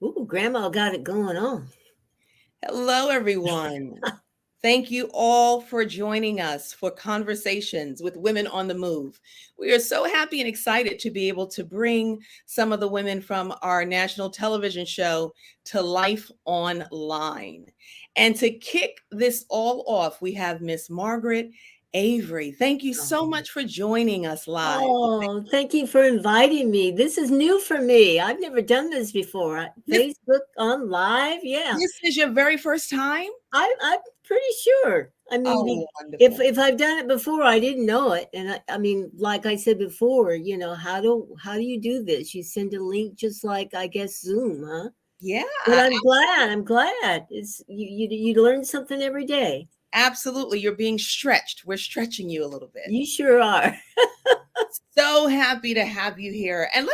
Ooh, Grandma got it going on. Hello, everyone. Thank you all for joining us for Conversations with Women on the Move. We are so happy and excited to be able to bring some of the women from our national television show to life online. And to kick this all off, we have Miss Margaret Avery. Thank you so Oh. much for joining us live. Oh, thank you for inviting me. This is new for me. I've never done this before. This, Facebook on live, yeah. this is your very first time? I'm pretty sure. I mean, Oh, if wonderful. if I've done it before, I didn't know it. And I mean, like I said before, how do you do this? You send a link just like I guess Zoom, huh? Yeah, But I'm glad. I'm glad. It's you learn something every day. absolutely. You're being stretched. We're stretching you a little bit. You sure are. So happy to have you here. And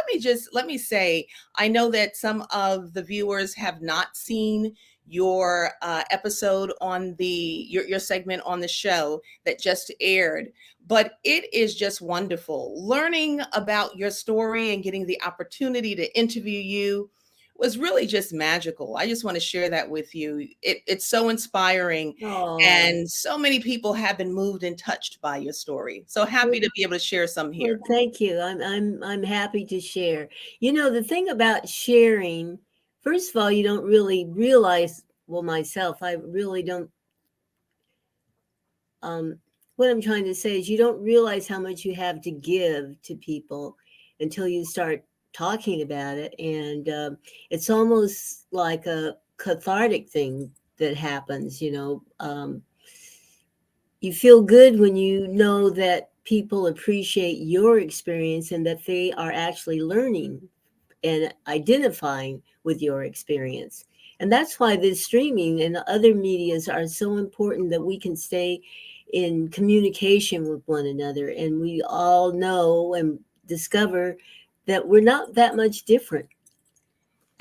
let me say, I know that some of the viewers have not seen your episode on your segment on the show that just aired, but it is just wonderful. Learning about your story and getting the opportunity to interview you was really just magical. I just want to share that with you. It's so inspiring, Oh. and so many people have been moved and touched by your story. So happy to be able to share some Well, here. thank you. I'm happy to share. The thing about sharing, first of all, you don't really realize, well, myself, I really don't um what I'm trying to say is you don't realize how much you have to give to people until you start talking about it, and it's almost like a cathartic thing that happens. You feel good when you know that people appreciate your experience and that they are actually learning and identifying with your experience. And that's why this streaming and other medias are so important, that we can stay in communication with one another and we all know and discover that we're not that much different.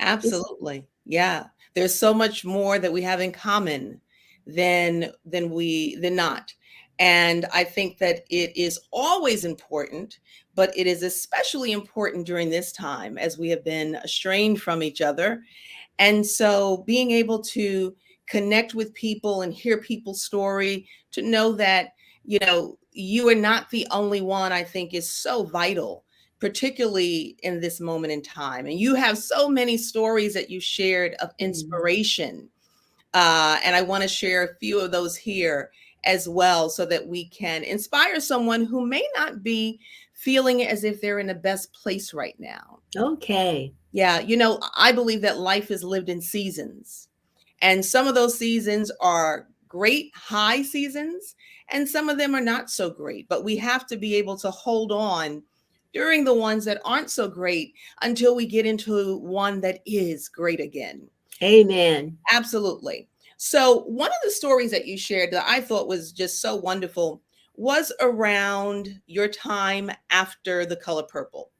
It's, Absolutely. Yeah. There's so much more that we have in common than not. And I think that it is always important, but it is especially important during this time as we have been estranged from each other. And so being able to connect with people and hear people's story, to know that, you are not the only one, I think is so vital, particularly in this moment in time. And you have so many stories that you shared of mm, inspiration. And I want to share a few of those here as well so that we can inspire someone who may not be feeling as if they're in the best place right now. okay. Yeah, I believe that life is lived in seasons. And some of those seasons are great high seasons, and some of them are not so great. But we have to be able to hold on during the ones that aren't so great until we get into one that is great again. Amen. Absolutely. So, one of the stories that you shared that I thought was just so wonderful was around your time after The Color Purple.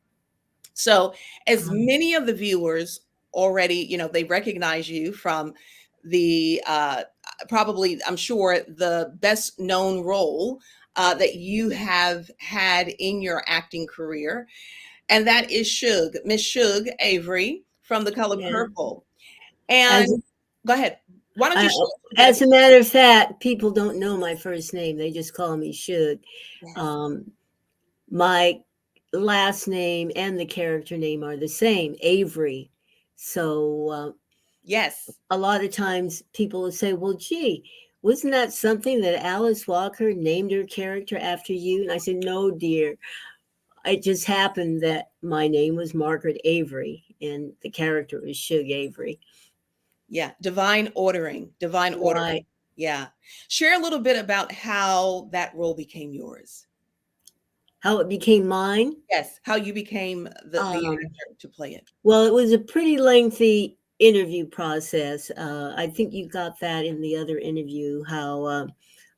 So, as Um, many of the viewers already, they recognize you from the probably, I'm sure, the best known role that you have had in your acting career, and that is Miss Shug Avery from The Color yeah. Purple. As And go ahead. Why don't you Uh, share a little bit as about? a matter of fact, people don't know my first name. They just call me Shug. Yes. Um, my last name and the character name are the same, Avery. So Yes. a lot of times people will say, well, gee, wasn't that something that Alice Walker named her character after you? And I said, no, dear. It just happened that my name was Margaret Avery and the character was Shug Avery. Yeah. Divine ordering. Divine ordering. Right. Yeah. Share a little bit about how that role became yours. How it became mine? Yes, how you became the Um, actor to play it. Well, it was a pretty lengthy interview process. I think you got that in the other interview, how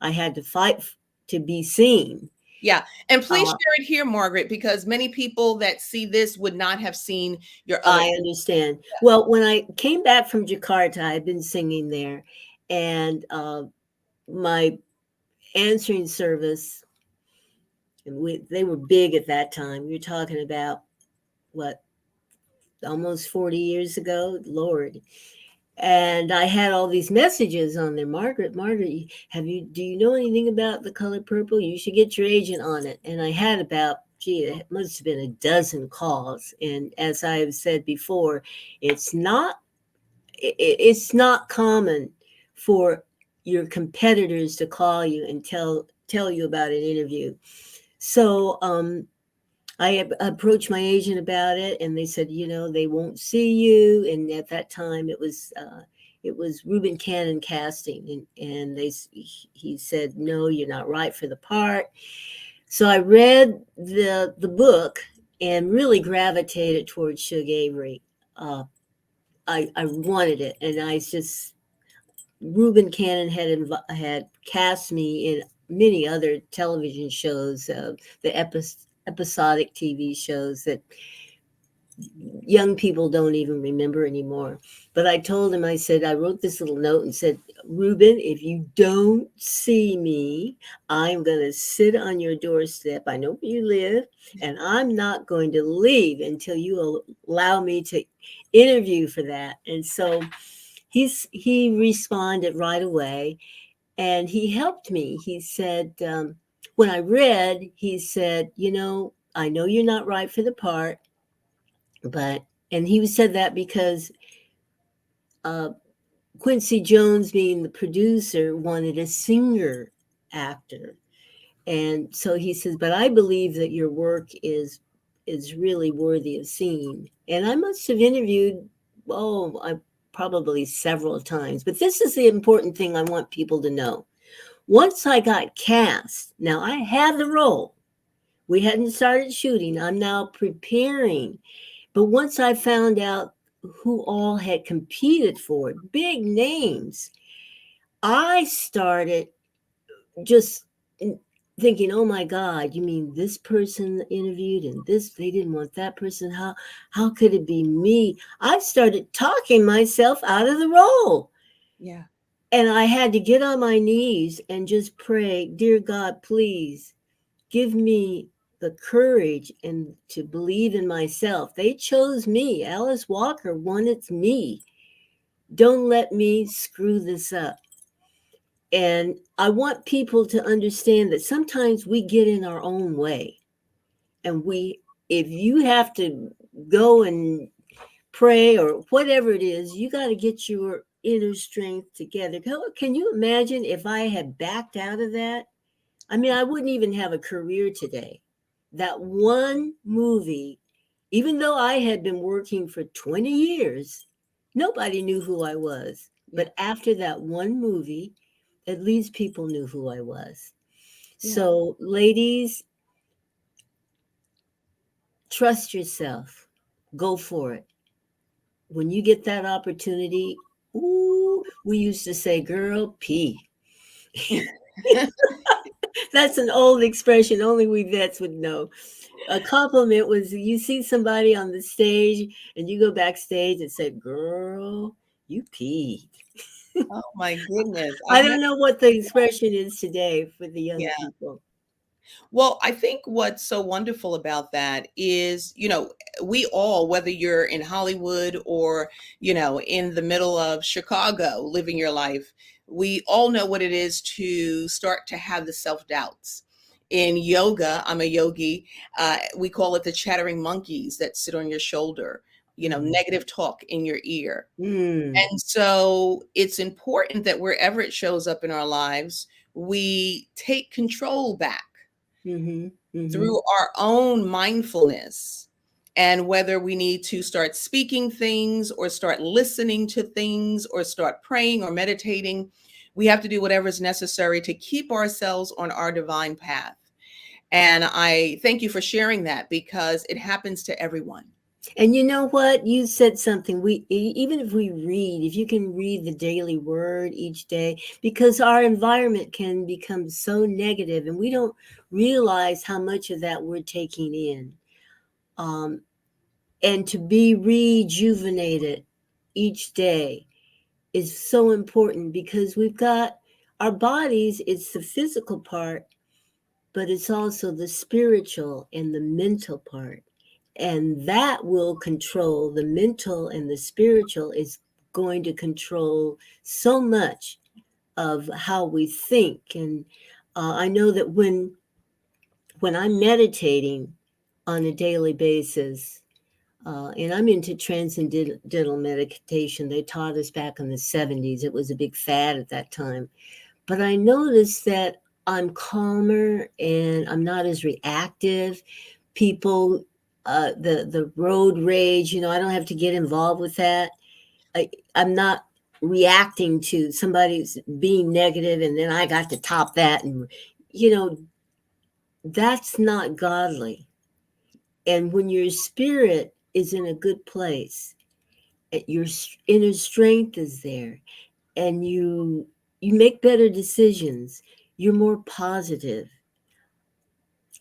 I had to fight to be seen. Yeah, and please Uh, share it here, Margaret, because many people that see this would not have seen your other. I understand. Well, when I came back from Jakarta, I'd been singing there, and my answering service, and they were big at that time. You're talking about what, almost 40 years ago, Lord. And I had all these messages on there. Margaret, do you know anything about the color purple? You should get your agent on it. And I had about, it must have been a dozen calls. And as I have said before, it's not it's not common for your competitors to call you and tell you about an interview. So I approached my agent about it, and they said, they won't see you. And at that time, it was Reuben Cannon Casting, and he said, no, you're not right for the part. So I read the book and really gravitated towards Shug Avery. I wanted it, and Reuben Cannon had cast me in many other television shows, the episodic TV shows that young people don't even remember anymore. But I told him, I wrote this little note and said, Reuben, if you don't see me, I'm going to sit on your doorstep. I know where you live, and I'm not going to leave until you allow me to interview for that. And so he responded right away, and he helped me. He said, when I read, he said, I know you're not right for the part, and he said that because uh, Quincy Jones, being the producer, wanted a singer actor. And so he says, but I believe that your work is really worthy of seeing. And I must have interviewed, I probably several times. But this is the important thing I want people to know. Once I got cast, now I had the role. We hadn't started shooting. I'm now preparing. But once I found out who all had competed for it, big names, I started just thinking, oh my God, you mean this person interviewed and they didn't want that person? How could it be me? I started talking myself out of the role. Yeah. And I had to get on my knees and just pray, dear God, please give me the courage and to believe in myself. They chose me. Alice Walker wanted me. Don't let me screw this up. And I want people to understand that sometimes we get in our own way. And if you have to go and pray or whatever it is, you got to get your inner strength together. Can you imagine if I had backed out of that? I mean, I wouldn't even have a career today. That one movie, even though I had been working for 20 years, nobody knew who I was. Yeah. But after that one movie, at least people knew who I was. Yeah. So, ladies, trust yourself. Go for it. When you get that opportunity, we used to say, girl, pee. That's an old expression. Only we vets would know. A compliment was you see somebody on the stage and you go backstage and say, girl, you peed. Oh my goodness. I don't know what the expression is today for the young Yeah. people. Well, I think what's so wonderful about that is, we all, whether you're in Hollywood or, in the middle of Chicago living your life, we all know what it is to start to have the self-doubts. In yoga, I'm a yogi, we call it the chattering monkeys that sit on your shoulder, negative talk in your ear. Mm. And so it's important that wherever it shows up in our lives, we take control back Mm-hmm. Mm-hmm. through our own mindfulness, and whether we need to start speaking things or start listening to things or start praying or meditating, we have to do whatever is necessary to keep ourselves on our divine path. And I thank you for sharing that, because it happens to everyone. And you know what? You said something. Even if you can read the daily word each day, because our environment can become so negative and we don't realize how much of that we're taking in. And to be rejuvenated each day is so important, because we've got our bodies, it's the physical part, but it's also the spiritual and the mental part. And that will control the mental, and the spiritual is going to control so much of how we think. And I know that when I'm meditating on a daily basis, and I'm into transcendental meditation. They taught us back in the 70s. It was a big fad at that time. But I noticed that I'm calmer and I'm not as reactive. People, the road rage, I don't have to get involved with that. I'm not reacting to somebody's being negative and then I got to top that. And, you know, that's not godly. And when your spirit is in a good place, your inner strength is there, and you make better decisions, you're more positive.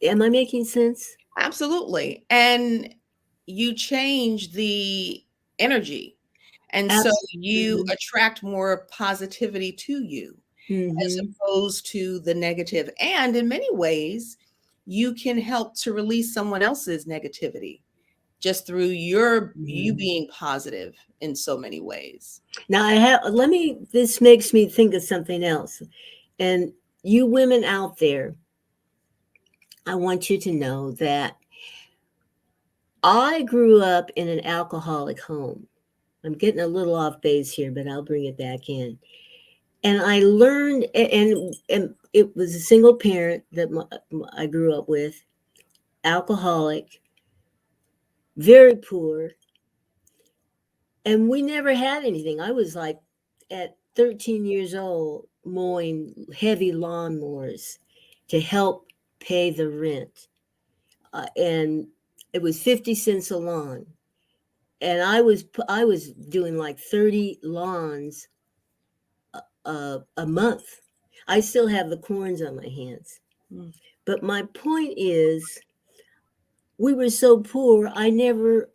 Am I making sense? Absolutely. And you change the energy. And so you Absolutely. attract more positivity to you as Hmm. opposed to the negative. And in many ways, you can help to release someone else's negativity just through you Hmm. being positive in so many ways. Now this makes me think of something else. And you women out there, I want you to know that I grew up in an alcoholic home. I'm getting a little off base here, but I'll bring it back in. And I learned, and it was a single parent that I grew up with, alcoholic, very poor, and we never had anything. I was like at 13 years old mowing heavy lawnmowers to help pay the rent, and it was 50 cents a lawn, and I was doing like 30 lawns a month. I still have the corns on my hands. Mm. But my point is, we were so poor, I never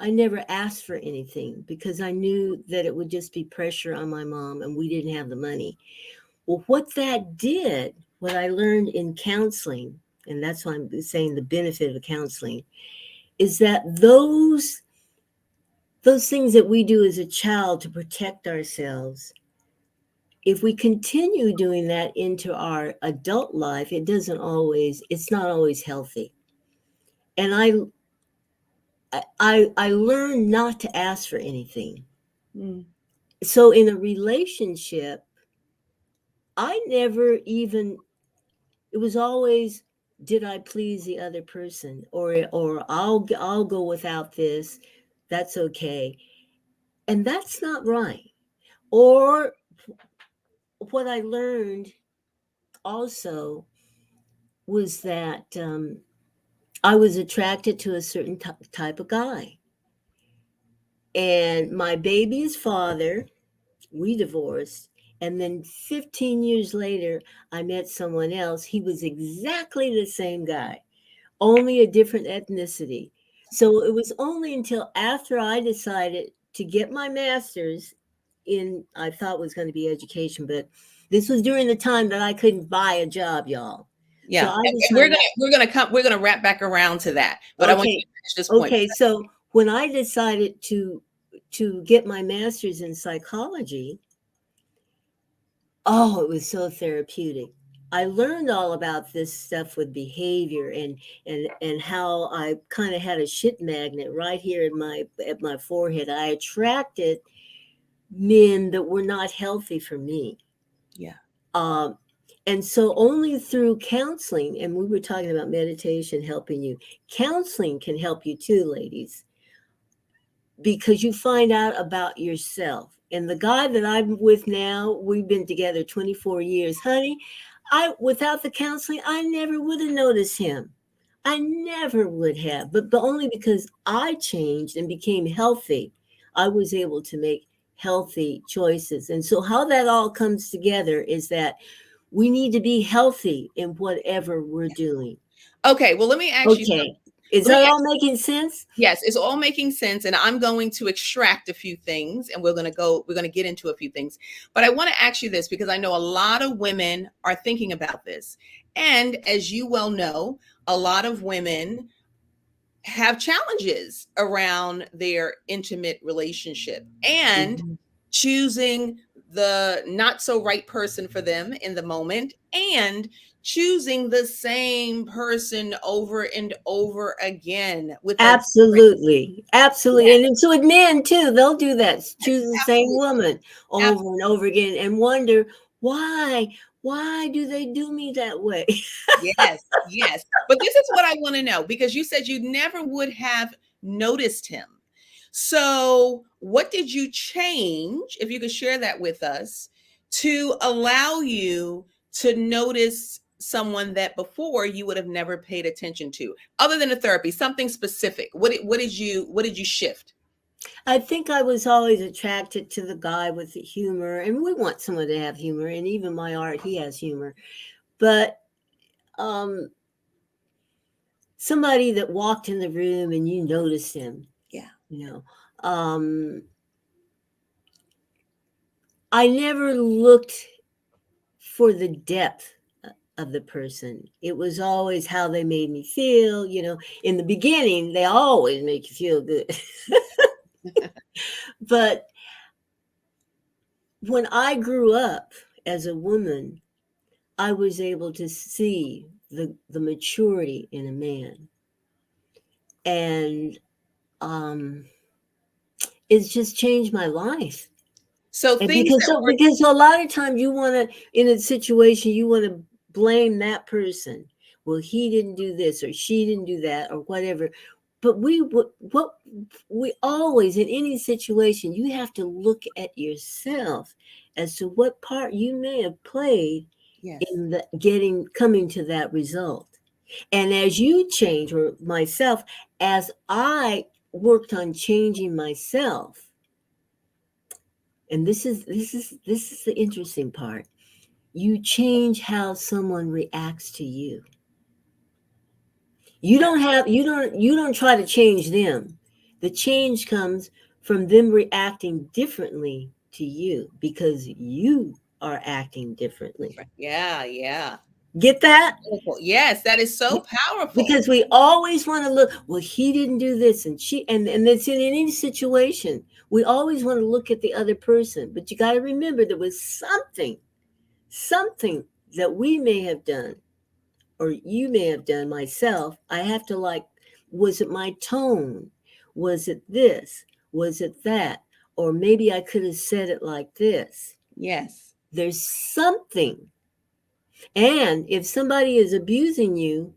asked for anything because I knew that it would just be pressure on my mom and we didn't have the money. Well, what I learned in counseling, and that's why I'm saying the benefit of counseling, is that those things that we do as a child to protect ourselves, if we continue doing that into our adult life, it's not always healthy. And I learned not to ask for anything. Mm. So in a relationship, I never even, it was always, did I please the other person, or I'll go without this. That's okay. And that's not right. Or what I learned also was that I was attracted to a certain type of guy. And my baby's father, we divorced. And then 15 years later, I met someone else. He was exactly the same guy, only a different ethnicity. So it was only until after I decided to get my master's in, I thought was going to be education, but this was during the time that I couldn't buy a job, y'all. So Yeah. I And decided, we're gonna wrap back around to that. But I want you okay, to finish this point. okay. So when I decided to get my master's in psychology, oh, it was so therapeutic. I learned all about this stuff with behavior and how I kind of had a shit magnet right here at my forehead. I attracted men that were not healthy for me. Yeah. Um, and so only through counseling, and we were talking about meditation helping you. Counseling can help you too, ladies, because you find out about yourself. And the guy that I'm with now, we've been together 24 years. Honey, I without the counseling, I never would have noticed him. I never would have, but only because I changed and became healthy, I was able to make healthy choices. And so how that all comes together is that we need to be healthy in whatever we're doing. Okay. Well, let me ask you something. Okay. Is Let me that ask, all making sense? yes, it's all making sense. And I'm going to extract a few things and we're going to get into a few things. But I want to ask you this because I know a lot of women are thinking about this. And as you well know, a lot of women have challenges around their intimate relationship, and Mhm. choosing the not so right person for them in the moment, and choosing the same person over and over again with a different. Absolutely. Absolutely. Yes, And so with men too, they'll do that. Choose the same absolutely, woman over and absolutely. over again and wonder why. Why do they do me that way? Yes, yes. But this is what I want to know, because you said you never would have noticed him. So, what did you change, if you could share that with us, to allow you to notice someone that before you would have never paid attention to, other than the therapy, something specific? What did you shift? I think I was always attracted to the guy with the humor, and we want someone to have humor. And even my art, he has humor. But um, somebody that walked in the room and you noticed him, Yeah. you know. Um, I never looked for the depth of the person. It was always how they made me feel. In the beginning, they always make you feel good. But when I grew up as a woman, I was able to see the maturity in a man. And um, it's just changed my life. So And things that were, because a lot of times you want to, in a situation, you want to blame that person. Well, he didn't do this or she didn't do that or whatever. But what we always, in any situation, you have to look at yourself as to what part you may have played yes, in coming to that result. And as you change, or myself, as I worked on changing myself, and this is the interesting part. You change how someone reacts to you. You don't try to change them. The change comes from them reacting differently to you because you are acting differently. different. Yeah, yeah. Get that? Powerful. Yes, that is so powerful. Because we always want to look, well, he didn't do this and she and it's in any situation. We always want to look at the other person, but you got to remember there was something that we may have done or you may have done. Myself, I have to, like, was it my tone, was it this, was it that, or maybe I could have said it like this. Yes. There's something. And if somebody is abusing you,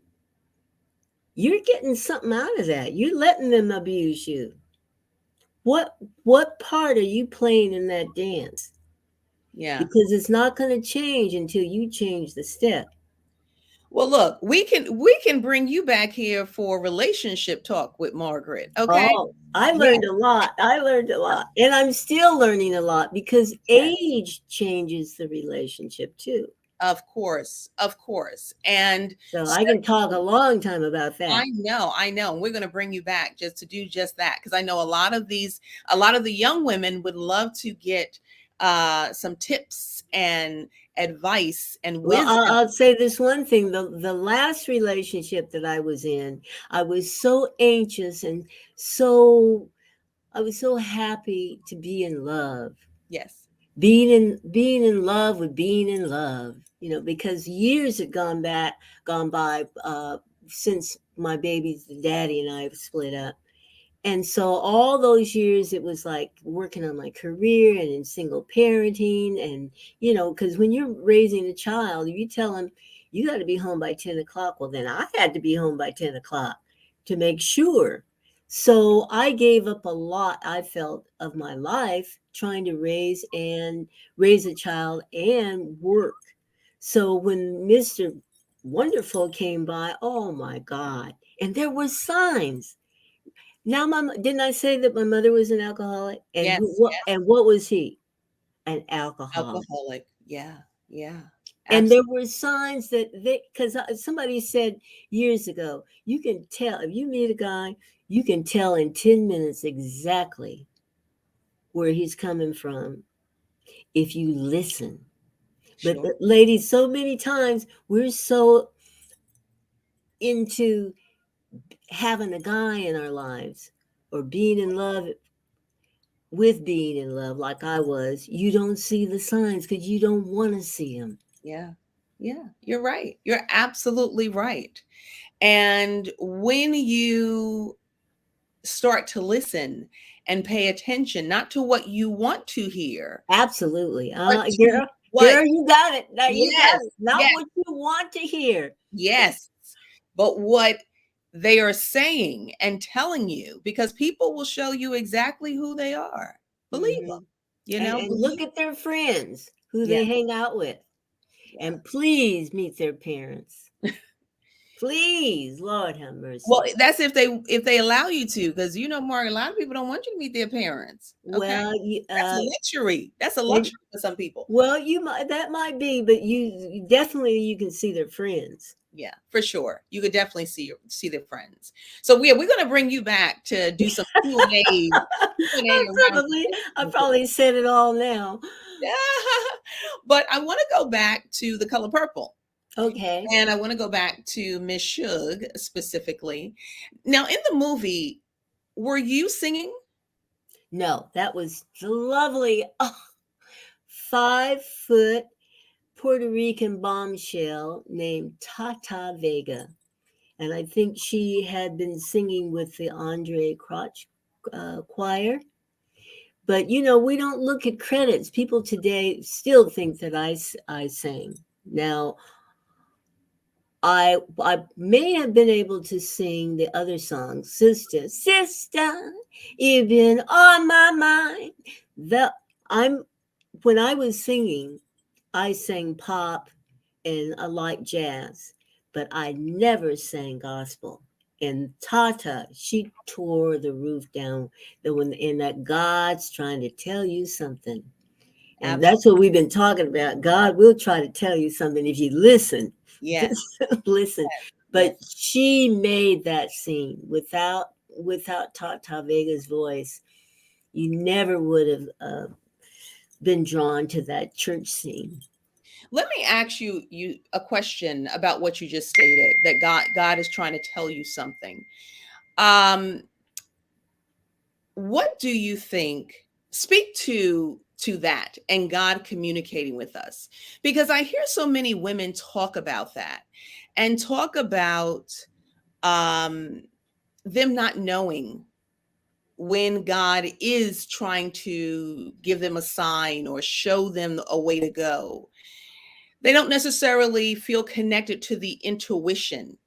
you're getting something out of that. You're letting them abuse you. What part are you playing in that dance? Yeah. Because it's not going to change until you change the step. Well, look, we can bring you back here for relationship talk with Margaret. Okay. Oh, I Yeah, learned a lot. I learned a lot. And I'm still learning a lot because yes, age changes the relationship too. of course, of course. And So I can talk a certainly, long time about I that. know, I know. And we're going to bring you back just to do just that, because I know a lot of the young women would love to get some tips and advice and Well, wisdom. I'll say this one thing. The last relationship that I was in, I was so anxious and so I was so happy to be in love. Yes. Being in love with being in love, because years had gone by since my baby's daddy and I split up. And so all those years it was like working on my career and in single parenting. And because when you're raising a child, if you tell them you got to be home by 10 o'clock, well, then I had to be home by 10 o'clock to make sure. So I gave up a lot, I felt, of my life trying to raise a child and work. So when Mr. Wonderful came by, oh my God, and there were signs. Now, didn't I say that my mother was an alcoholic? And Yes. and what was he? An alcoholic. Alcoholic. Yeah. Yeah. And there Absolutely. were signs that because somebody said years ago, you can tell if you meet a guy, you can tell in 10 minutes exactly where he's coming from if you listen. But Sure. ladies, so many times we're so into having a guy in our lives or being in love with being in love like I was, you don't see the signs because you don't want to see them. Yeah. Yeah. You're right. You're absolutely right. And when you start to listen and pay attention, not to what you want to hear, Absolutely. but to Girl, what, girl, you got it. Now you got yes, it. Not yes, what you want to hear. yes, but what they are saying and telling you, because people will show you exactly who they are. Believe them, Hmm. And look believe. at their friends who Yeah, they hang out with. yeah. And please meet their parents. Please, Lord have Well, mercy. that's if they allow you to, because Mark, a lot of people don't want you to meet their parents. Okay, Well, that's a luxury. That's a and luxury for some people. well, you might that might be, but definitely you can see their friends. Yeah, for sure. You could definitely see their friends. So we're going to bring you back to do some Q&A, Q&A around. I probably said it all now. Yeah. But I want to go back to The Color Purple. Okay. And I want to go back to Miss Shug specifically. Now, in the movie, were you singing? No, that was lovely. Oh, 5 foot Puerto Rican bombshell named Tata Vega. And I think she had been singing with the Andre Crouch choir. But we don't look at credits. People today still think that I sang. Now, I may have been able to sing the other song, Sister, Sister, you've been on my mind. The I'm When I was singing, I sang pop and I like jazz, but I never sang gospel. And Tata, she tore the roof down. That God's trying to tell you something. And Absolutely. that's what we've been talking about. God will try to tell you something if you listen. Yes. Just listen. Yes. But she made that scene without Tata Vega's voice. You never would have been drawn to that church scene. Let me ask you a question about what you just stated, that God is trying to tell you something. Um, what do you think? Speak to that and God communicating with us, because I hear so many women talk about that and talk about um, them not knowing when God is trying to give them a sign or show them a way to go. They don't necessarily feel connected to the intuition.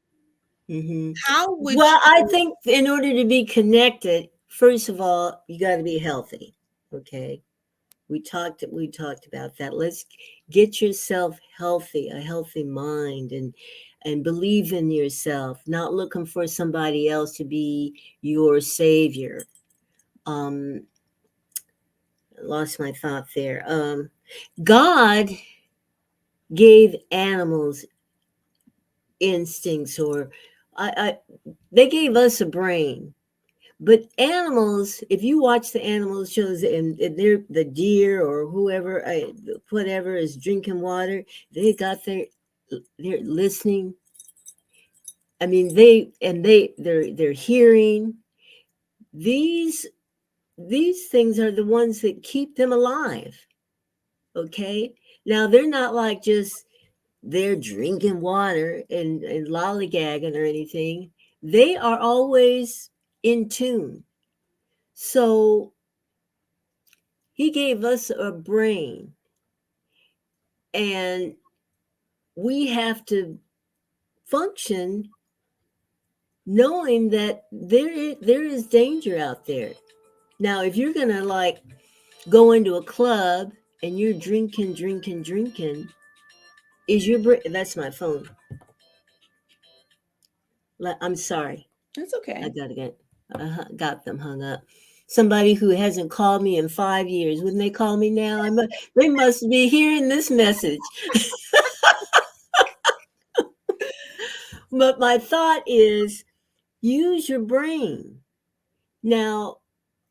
Hmm. How would Well, I you? think in order to be connected, first of all, you got to be healthy. Okay, we talked about that. Let's get yourself healthy, a healthy mind, and believe in yourself. Not looking for somebody else to be your savior. Um, Lost my thought there. God gave animals instincts, or they gave us a brain. But animals, if you watch the animal shows and they're the deer or whoever, whatever is drinking water, they got they're listening. I mean, they're hearing. These these things are the ones that keep them alive. Okay, now they're not like just they're drinking water and lollygagging or anything. They are always in tune. So he gave us a brain, and we have to function knowing that there is danger out there. Now, if you're gonna like go into a club and you're drinking, is your brain? That's my phone. I'm sorry, That's I okay. got them hung up. Somebody who hasn't called me in 5 years, wouldn't they call me now? They must be hearing this message. But my thought is use your brain. Now,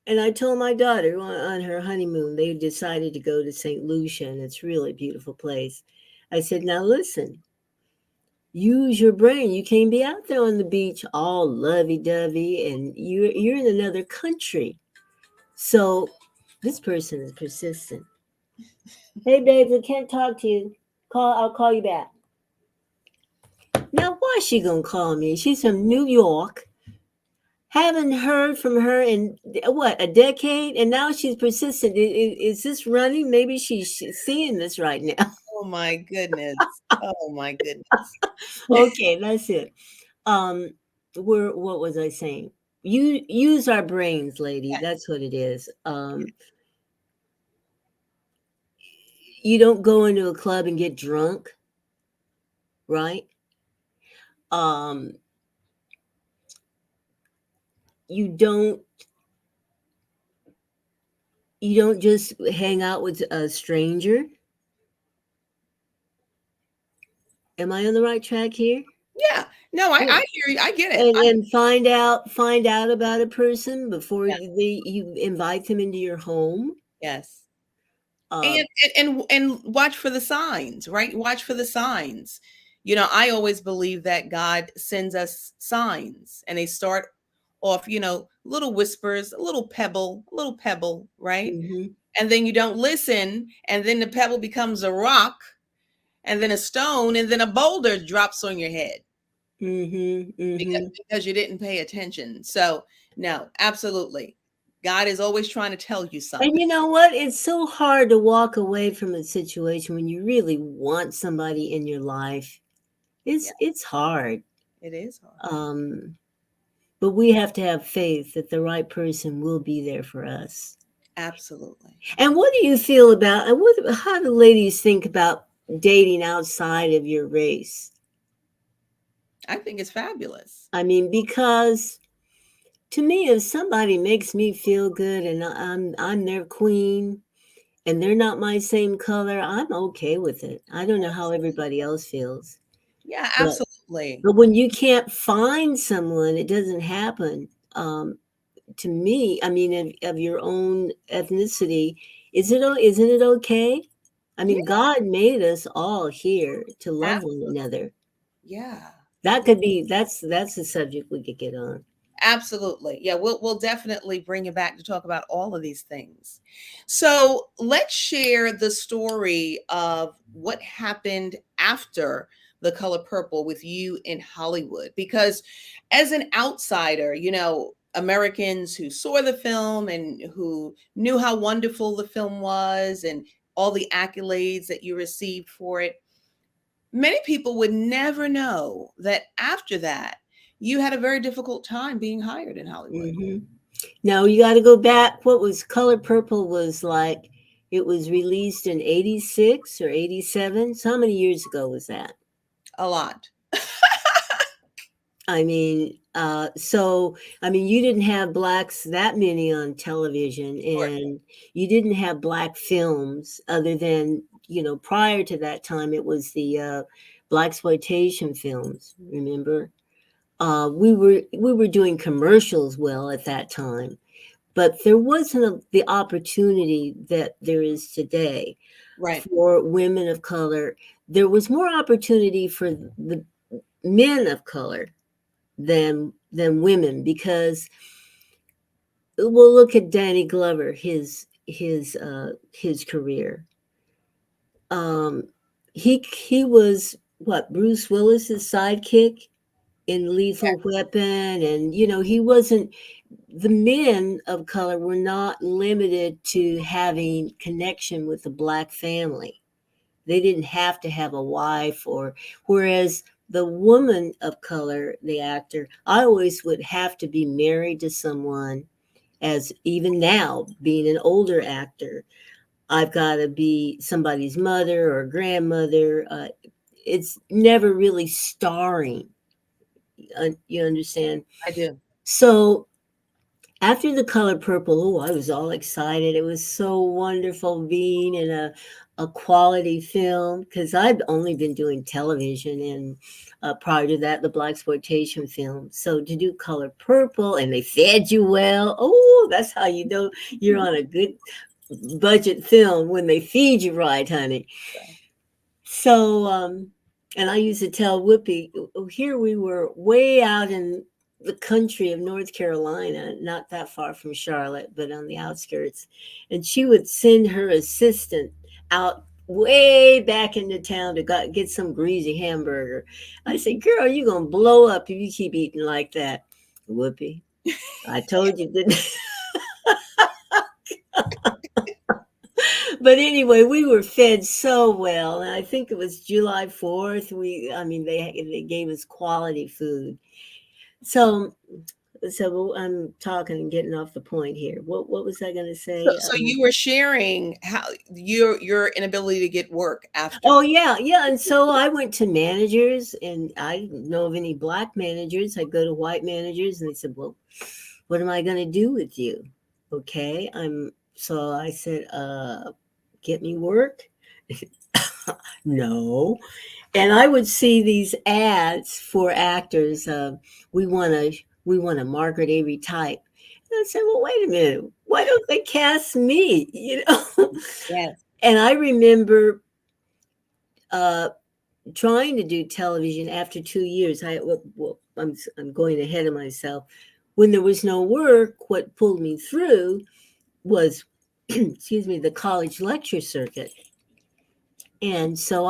and I told my daughter on her honeymoon, they decided to go to St. Lucia, and it's really a beautiful place. I said, now listen, use your brain. You can't be out there on the beach all lovey-dovey, and you're in another country. So this person is persistent. Hey, babes, I can't talk to you. I'll call you back. Now, why is she gonna call me? She's from New York. Haven't heard from her in what, a decade, and now she's persistent. Is this running? Maybe she's seeing this right now. Oh my goodness. Oh my goodness. Okay, that's it. Um, what was I saying? You use our brains, lady. That's what it is. You don't go into a club and get drunk, right? Um, you don't just hang out with a stranger. Am I on the right track here? Yeah. No, I Yeah. hear you. I get it. And find out about a person before Yeah. you invite them into your home. Yes. Uh, And watch for the signs, right? Watch for the signs. You know, I always believe that God sends us signs, and they start off, little whispers, a little pebble, right? mhm, And then you don't listen, and then the pebble becomes a rock, and then a stone, and then a boulder drops on your head mhm, mhm. because you didn't pay attention. So, no, absolutely. God is always trying to tell you And something. you know what? It's so hard to walk away from a situation when you really want somebody in your life. Yeah, It's hard. it is hard. Um, but we have to have faith that the right person will be there for us. Absolutely. And what do you feel about, and how do ladies think about dating outside of your race? I think it's fabulous. I mean, because to me, if somebody makes me feel good and I'm their queen and they're not my same color, I'm okay with it. I don't know how everybody else feels. Yeah, But absolutely. but when you can't find someone, it doesn't happen. To me, I mean, of your own ethnicity, isn't it okay? I Yeah, mean, God made us all here to love one absolutely. another. Yeah. That could be that's a subject we could get on. Absolutely. Yeah, we'll definitely bring you back to talk about all of these things. So let's share the story of what happened after The Color Purple with you in Hollywood. Because as an outsider, Americans who saw the film and who knew how wonderful the film was and all the accolades that you received for it, many people would never know that after that, you had a very difficult time being hired in Hollywood. Hmm. Now you got to go back. What was Color Purple was like? It was released in '86 or '87. So how many years ago was that? A lot. I mean, you didn't have blacks that many on television, Sure. and you didn't have black films other than prior to that time it was the black exploitation films. Remember, we were doing commercials well at that time, but there wasn't the opportunity that there is today Right. for women of color. There was more opportunity for the men of color than women, because we'll look at Danny Glover, his career. Um, he was what, Bruce Willis's sidekick in Lethal Weapon, and he wasn't. The men of color were not limited to having connection with the black family. They didn't have to have a wife, or whereas the woman of color, the actor, I always would have to be married to someone. As even now, being an older actor, I've got to be somebody's mother or grandmother. It's never really starring. You understand? I do. So after The Color Purple, oh, I was all excited. It was so wonderful being in a quality film, because I'd only been doing television, and prior to that, the black exploitation film. So to do Color Purple, and they fed you well. Oh, that's how you know you're on a good budget film, when they feed you right, honey. Right. So And I used to tell Whoopi, here we were way out in the country of North Carolina, not that far from Charlotte, but on the outskirts. And she would send her assistant out way back into town to get some greasy hamburger. I said, girl, you're going to blow up if you keep eating like that. Whoopi, I told you that. But anyway, we were fed so well, and I think it was July 4th. I mean, they gave us quality food. So, I'm talking and getting off the point here. What was I going to So, say? so you were sharing how your inability to get work after. Oh yeah, yeah. And so I went to managers, and I didn't know of any black managers. I go to white managers, and they said, "Well, what am I going to do with you?" Okay, So I said, "Get me work." No. And I would see these ads for actors. We want a Margaret Avery type. And I said, well, wait a minute. Why don't they cast me? Yes. And I remember uh, trying to do television after 2 years. I'm going ahead of myself. When there was no work, what pulled me through was, excuse me, the college lecture circuit. And so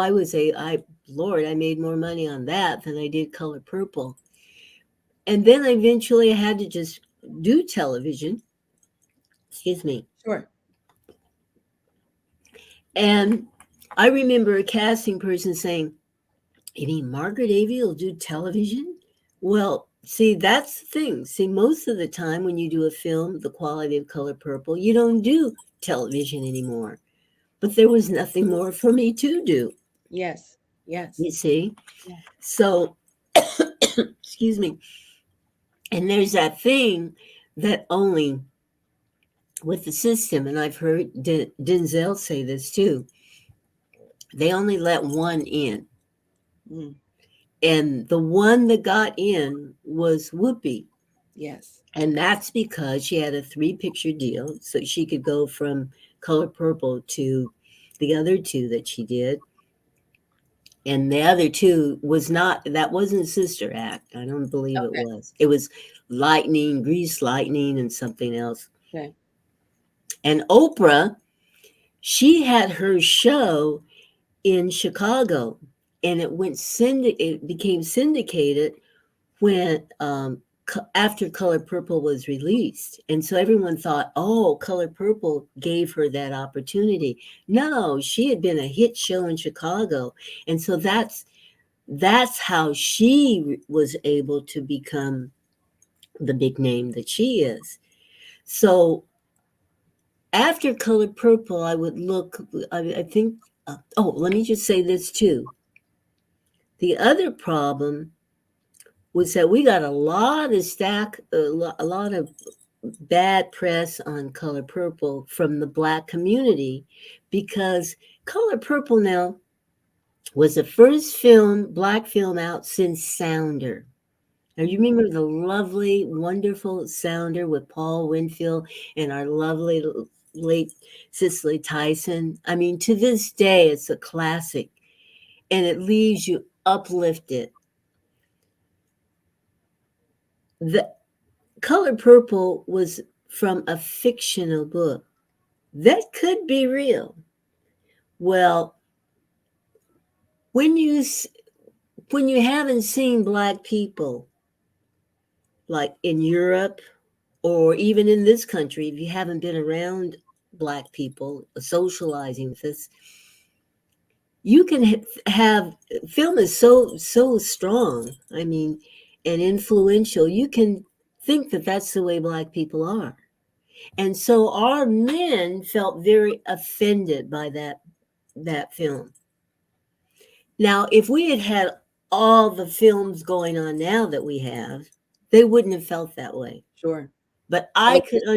Lord, I made more money on that than I did Color Purple. And then eventually I had to just do television. Excuse me. Sure. And I remember a casting person saying, you mean Margaret Avery will do television? Well, see, that's the thing. See, most of the time when you do a film, the quality of Color Purple, you don't do television anymore. But there was nothing more for me to do. Yes. Yes. You see? Yeah. So, excuse me. And there's that thing that only with the system, and I've heard Denzel say this too, they only let one in. Mm. And the one that got in was Whoopi. Yes. And that's because she had a 3-picture deal. So she could go from Color Purple to the other 2 that she did. And the other 2 that wasn't Sister Act. I don't believe it was. It was Lightning, Grease Lightning, and something else. Okay. And Oprah, she had her show in Chicago, and it became syndicated when after Color Purple was released. And so everyone thought, oh, Color Purple gave her that opportunity. No, she had been a hit show in Chicago. And so that's how she was able to become the big name that she is. So after Color Purple, I would look, I think, let me just say this too. The other problem was that we got a lot of bad press on Color Purple from the Black community, because Color Purple now was the first Black film out since Sounder. Now, you remember the lovely, wonderful Sounder with Paul Winfield and our lovely late Cicely Tyson? I mean, to this day, it's a classic, and it leaves you uplifted. The Color Purple was from a fictional book that could be real. Well, when you haven't seen Black people, like in Europe or even in this country, if you haven't been around Black people socializing with us, you can have film is so strong. I mean, and influential. You can think that that's the way Black people are. And so our men felt very offended by that film. Now, if we had had all the films going on now that we have, they wouldn't have felt that way. Sure. But I could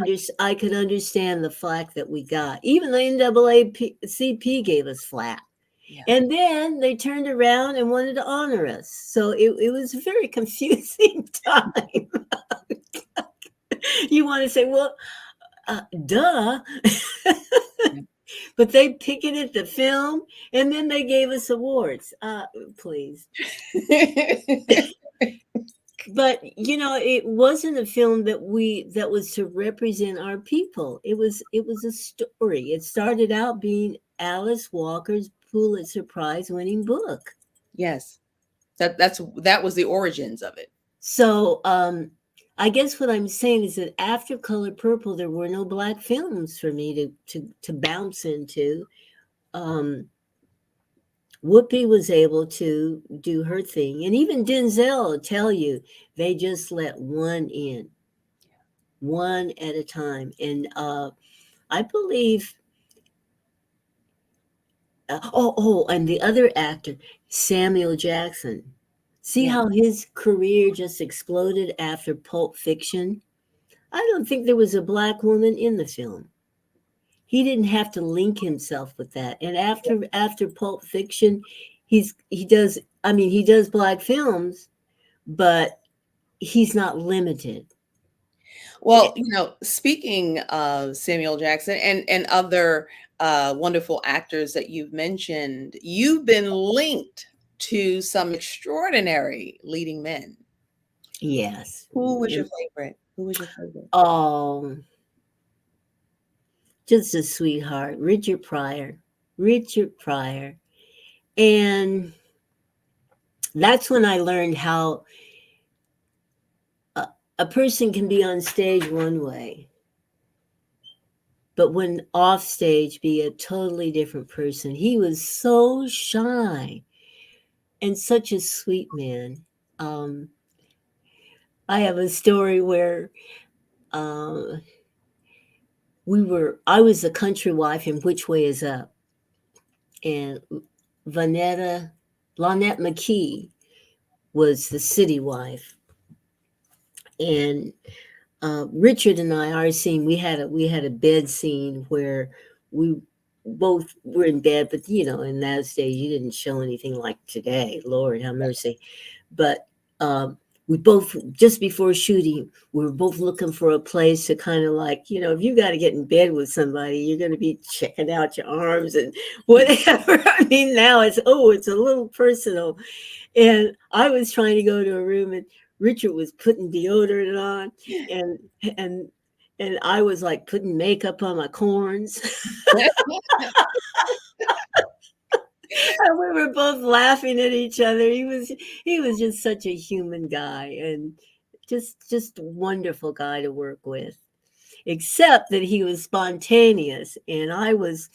understand the flack that we got. Even the NAACP gave us flack. Yeah. And then they turned around and wanted to honor us. So it was a very confusing time. You want to say, well, duh. but they picketed the film and then they gave us awards. Please. But it wasn't a film that was to represent our people. It was a story. It started out being Alice Walker's Pulitzer Prize winning book. Yes. That was the origins of it. So I guess what I'm saying is that after Color Purple, there were no Black films for me to bounce into. Whoopi was able to do her thing, and even Denzel will tell you they just let one in, one at a time. And I believe. And the other actor, Samuel Jackson. See Yeah. how his career just exploded after Pulp Fiction? I don't think there was a Black woman in the film. He didn't have to link himself with that. And after Pulp Fiction, he does Black films, but he's not limited. Well, speaking of Samuel Jackson and other wonderful actors that you've mentioned, you've been linked to some extraordinary leading men. Yes. Who was your favorite? Who was your favorite? Oh, just a sweetheart, Richard Pryor. Richard Pryor. And that's when I learned how a person can be on stage one way, but when off stage, be a totally different person. He was so shy and such a sweet man. I have a story where I was the country wife in Which Way Is Up, and Lynette McKee was the city wife, and Richard and I, our scene, we had a bed scene where we both were in bed, but in those days you didn't show anything like today. Lord have mercy. But we both, just before shooting, we were both looking for a place to kind of like, if you got to get in bed with somebody, you're going to be checking out your arms and whatever. I mean, now it's a little personal. And I was trying to go to a room, and Richard was putting deodorant on, and I was like putting makeup on my corns. And we were both laughing at each other. He was just such a human guy, and just a wonderful guy to work with. Except that he was spontaneous, and I was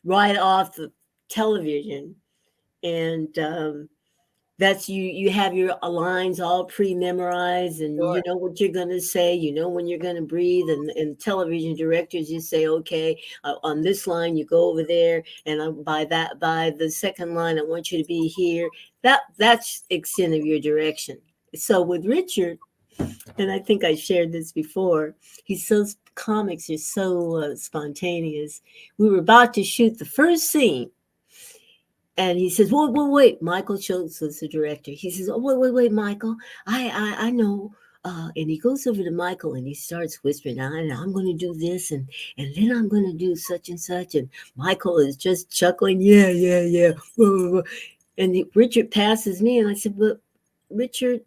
right off the television, and that's you have your lines all pre-memorized, and Sure. you know what you're going to say, when you're going to breathe, and television directors just say, okay, on this line you go over there, and by the second line I want you to be here. That's the extent of your direction. So with Richard, and I think I shared this before, comics are so spontaneous. We were about to shoot the first scene, and he says, wait. Michael Schultz was the director. He says, oh, wait, Michael. I know. And he goes over to Michael and he starts whispering, I'm going to do this, and then I'm going to do such and such. And Michael is just chuckling, yeah. And Richard passes me, and I said, but Richard,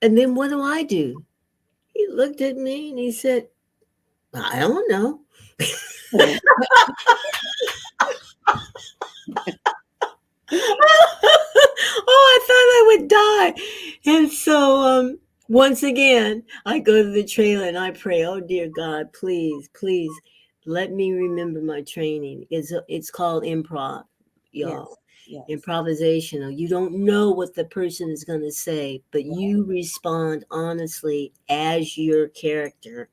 and then what do I do? He looked at me and he said, I don't know. I thought I would die. And so once again, I go to the trailer and I pray, oh dear God, please let me remember my training. It's called improv, y'all. Yes. Improvisational. You don't know what the person is going to say, but you respond honestly as your character.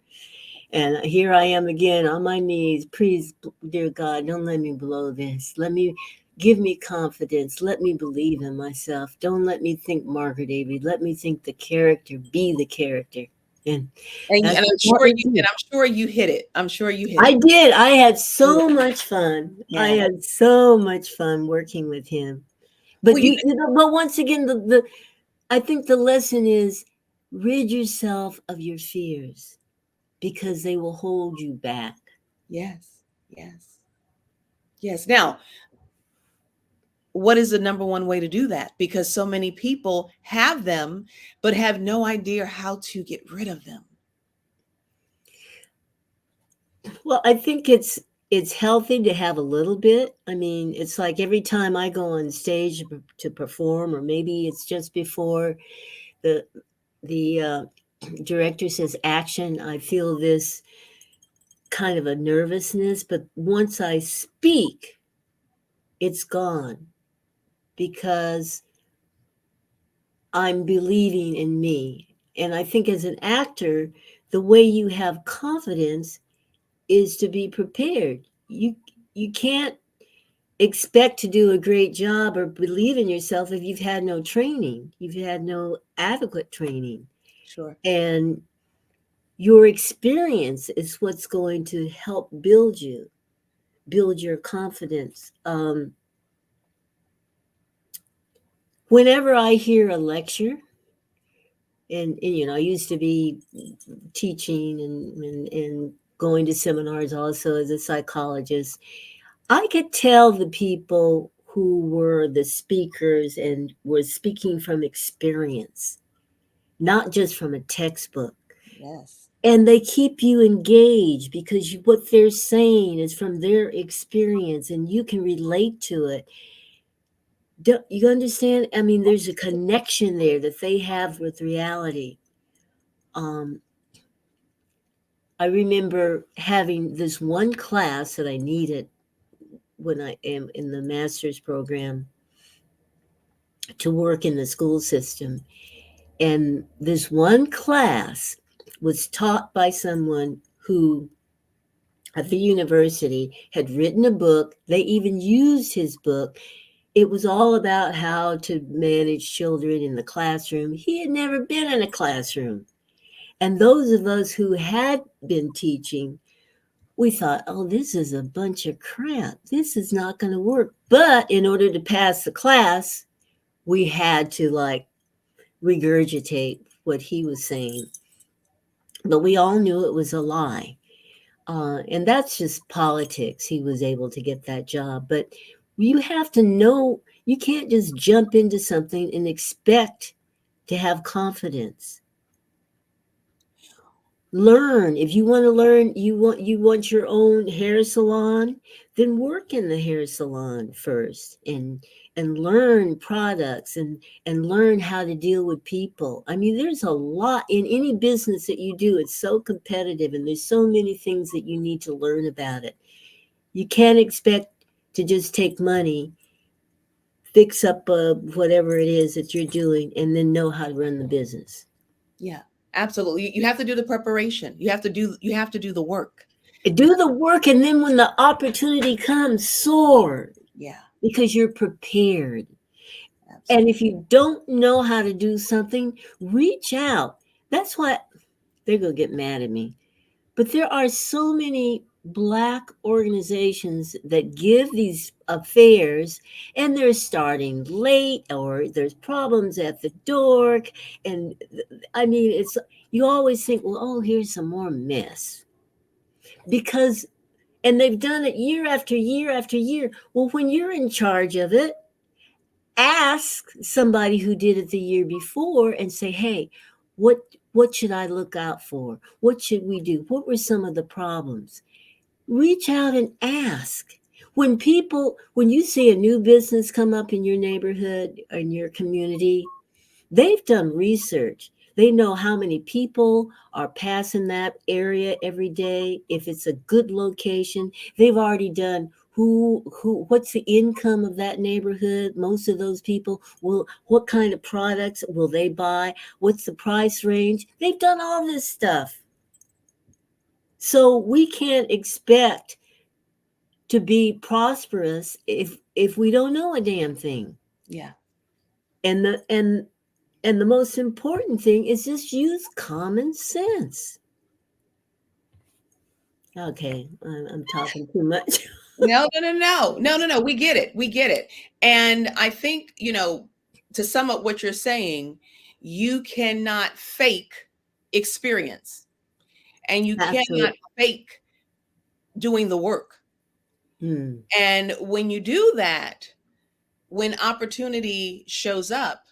And here I am again on my knees. Please, dear God, don't let me blow this. Give me confidence. Let me believe in myself. Don't let me think Margaret Avery. Let me think the character, be the character. And I'm sure you hit it. I'm sure you hit it. I did. I had so much fun. Yeah. I had so much fun working with him. But but once again, I think the lesson is rid yourself of your fears, because they will hold you back. Yes. Yes. Now, what is the number one way to do that? Because so many people have them, but have no idea how to get rid of them. Well, I think it's healthy to have a little bit. I mean, it's like every time I go on stage to perform, or maybe it's just before the the director says action, I feel this kind of a nervousness. But once I speak, it's gone because I'm believing in me. And I think as an actor, the way you have confidence is to be prepared. You can't expect to do a great job or believe in yourself if you've had no training. You've had no adequate training. Sure. And your experience is what's going to help build you, build your confidence. Whenever I hear a lecture, and I used to be teaching and going to seminars also as a psychologist, I could tell the people who were the speakers and were speaking from experience, not just from a textbook. Yes. And they keep you engaged because what they're saying is from their experience and you can relate to it. You understand? I mean, there's a connection there that they have with reality. Um, I remember having this one class that I needed when I am in the master's program to work in the school system. And this one class was taught by someone who at the university had written a book. They even used his book. It was all about how to manage children in the classroom. He had never been in a classroom. And those of us who had been teaching, we thought, oh, this is a bunch of crap. This is not going to work. But in order to pass the class, we had to like regurgitate what he was saying. But we all knew it was a lie. And that's just politics. He was able to get that job. But you have to know you can't just jump into something and expect to have confidence. Learn. If you want to learn, you want your own hair salon, then work in the hair salon first and learn products and learn how to deal with people. I mean, there's a lot in any business that you do. It's so competitive and there's so many things that you need to learn about it. You can't expect to just take money, fix up whatever it is that you're doing, and then know how to run the business. Yeah, absolutely. You have to do the preparation. You have to do the work. Do the work, and then when the opportunity comes, soar Yeah, because you're prepared. And absolutely. if you don't know how to do something, reach out. That's why they're going to get mad at me. But there are so many Black organizations that give these affairs, and they're starting late, or there's problems at the door. And I mean, you always think, well, oh, here's some more mess. Because, and they've done it year after year after year. Well, when you're in charge of it, ask somebody who did it the year before and say, hey, what what should I look out for? What should we do? What were some of the problems? Reach out and ask. When you see a new business come up in your neighborhood or in your community, they've done research. They know how many people are passing that area every day. If it's a good location, they've already done what's the income of that neighborhood. Most of those people what kind of products will they buy? What's the price range? They've done all this stuff. So we can't expect to be prosperous if we don't know a damn thing. Yeah. And the most important thing is just use common sense. Okay, I'm talking too much. No, no, no, no, no, no, no. We get it. We get it. And I think, to sum up what you're saying, you cannot fake experience and you cannot Absolutely. fake doing the work. Hmm. And when you do that, when opportunity shows up,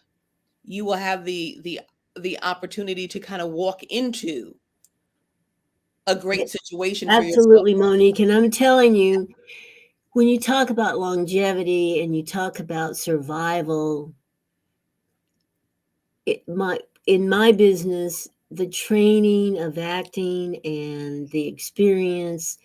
you will have the opportunity to kind of walk into a Yeah, great situation for yourself. absolutely, Monique. And I'm telling you, when you talk about longevity and you talk about survival, in my business, the training of acting and the experience,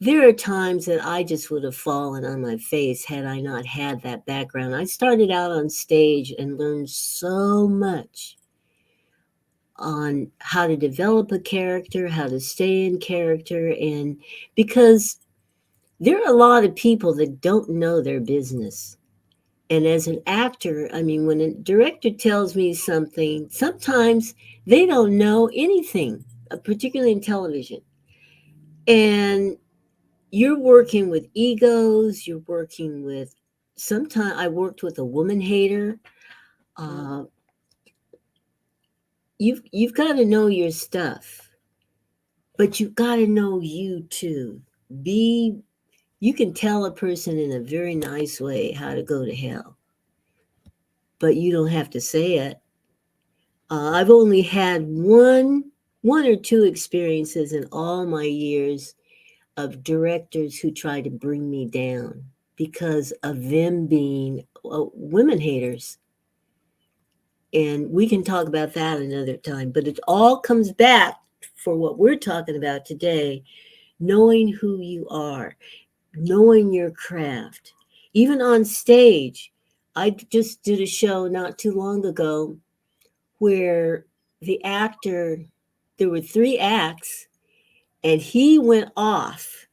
there are times that I just would have fallen on my face had I not had that background. I started out on stage and learned so much on how to develop a character, how to stay in character, and because there are a lot of people that don't know their business. And as an actor, I mean, when a director tells me something, sometimes they don't know anything, particularly in television. And you're working with egos, you're working with, sometimes I worked with a woman hater. Mm. Uh, you've got to know your stuff, but you've got to know you too. Be You can tell a person in a very nice way how to go to hell, but you don't have to say it. I've only had one or two experiences in all my years of directors who tried to bring me down because of them being women haters. And we can talk about that another time, but it all comes back for what we're talking about today, knowing who you are, knowing your craft. Even on stage, I just did a show not too long ago where the actor, there were three acts, and he went off.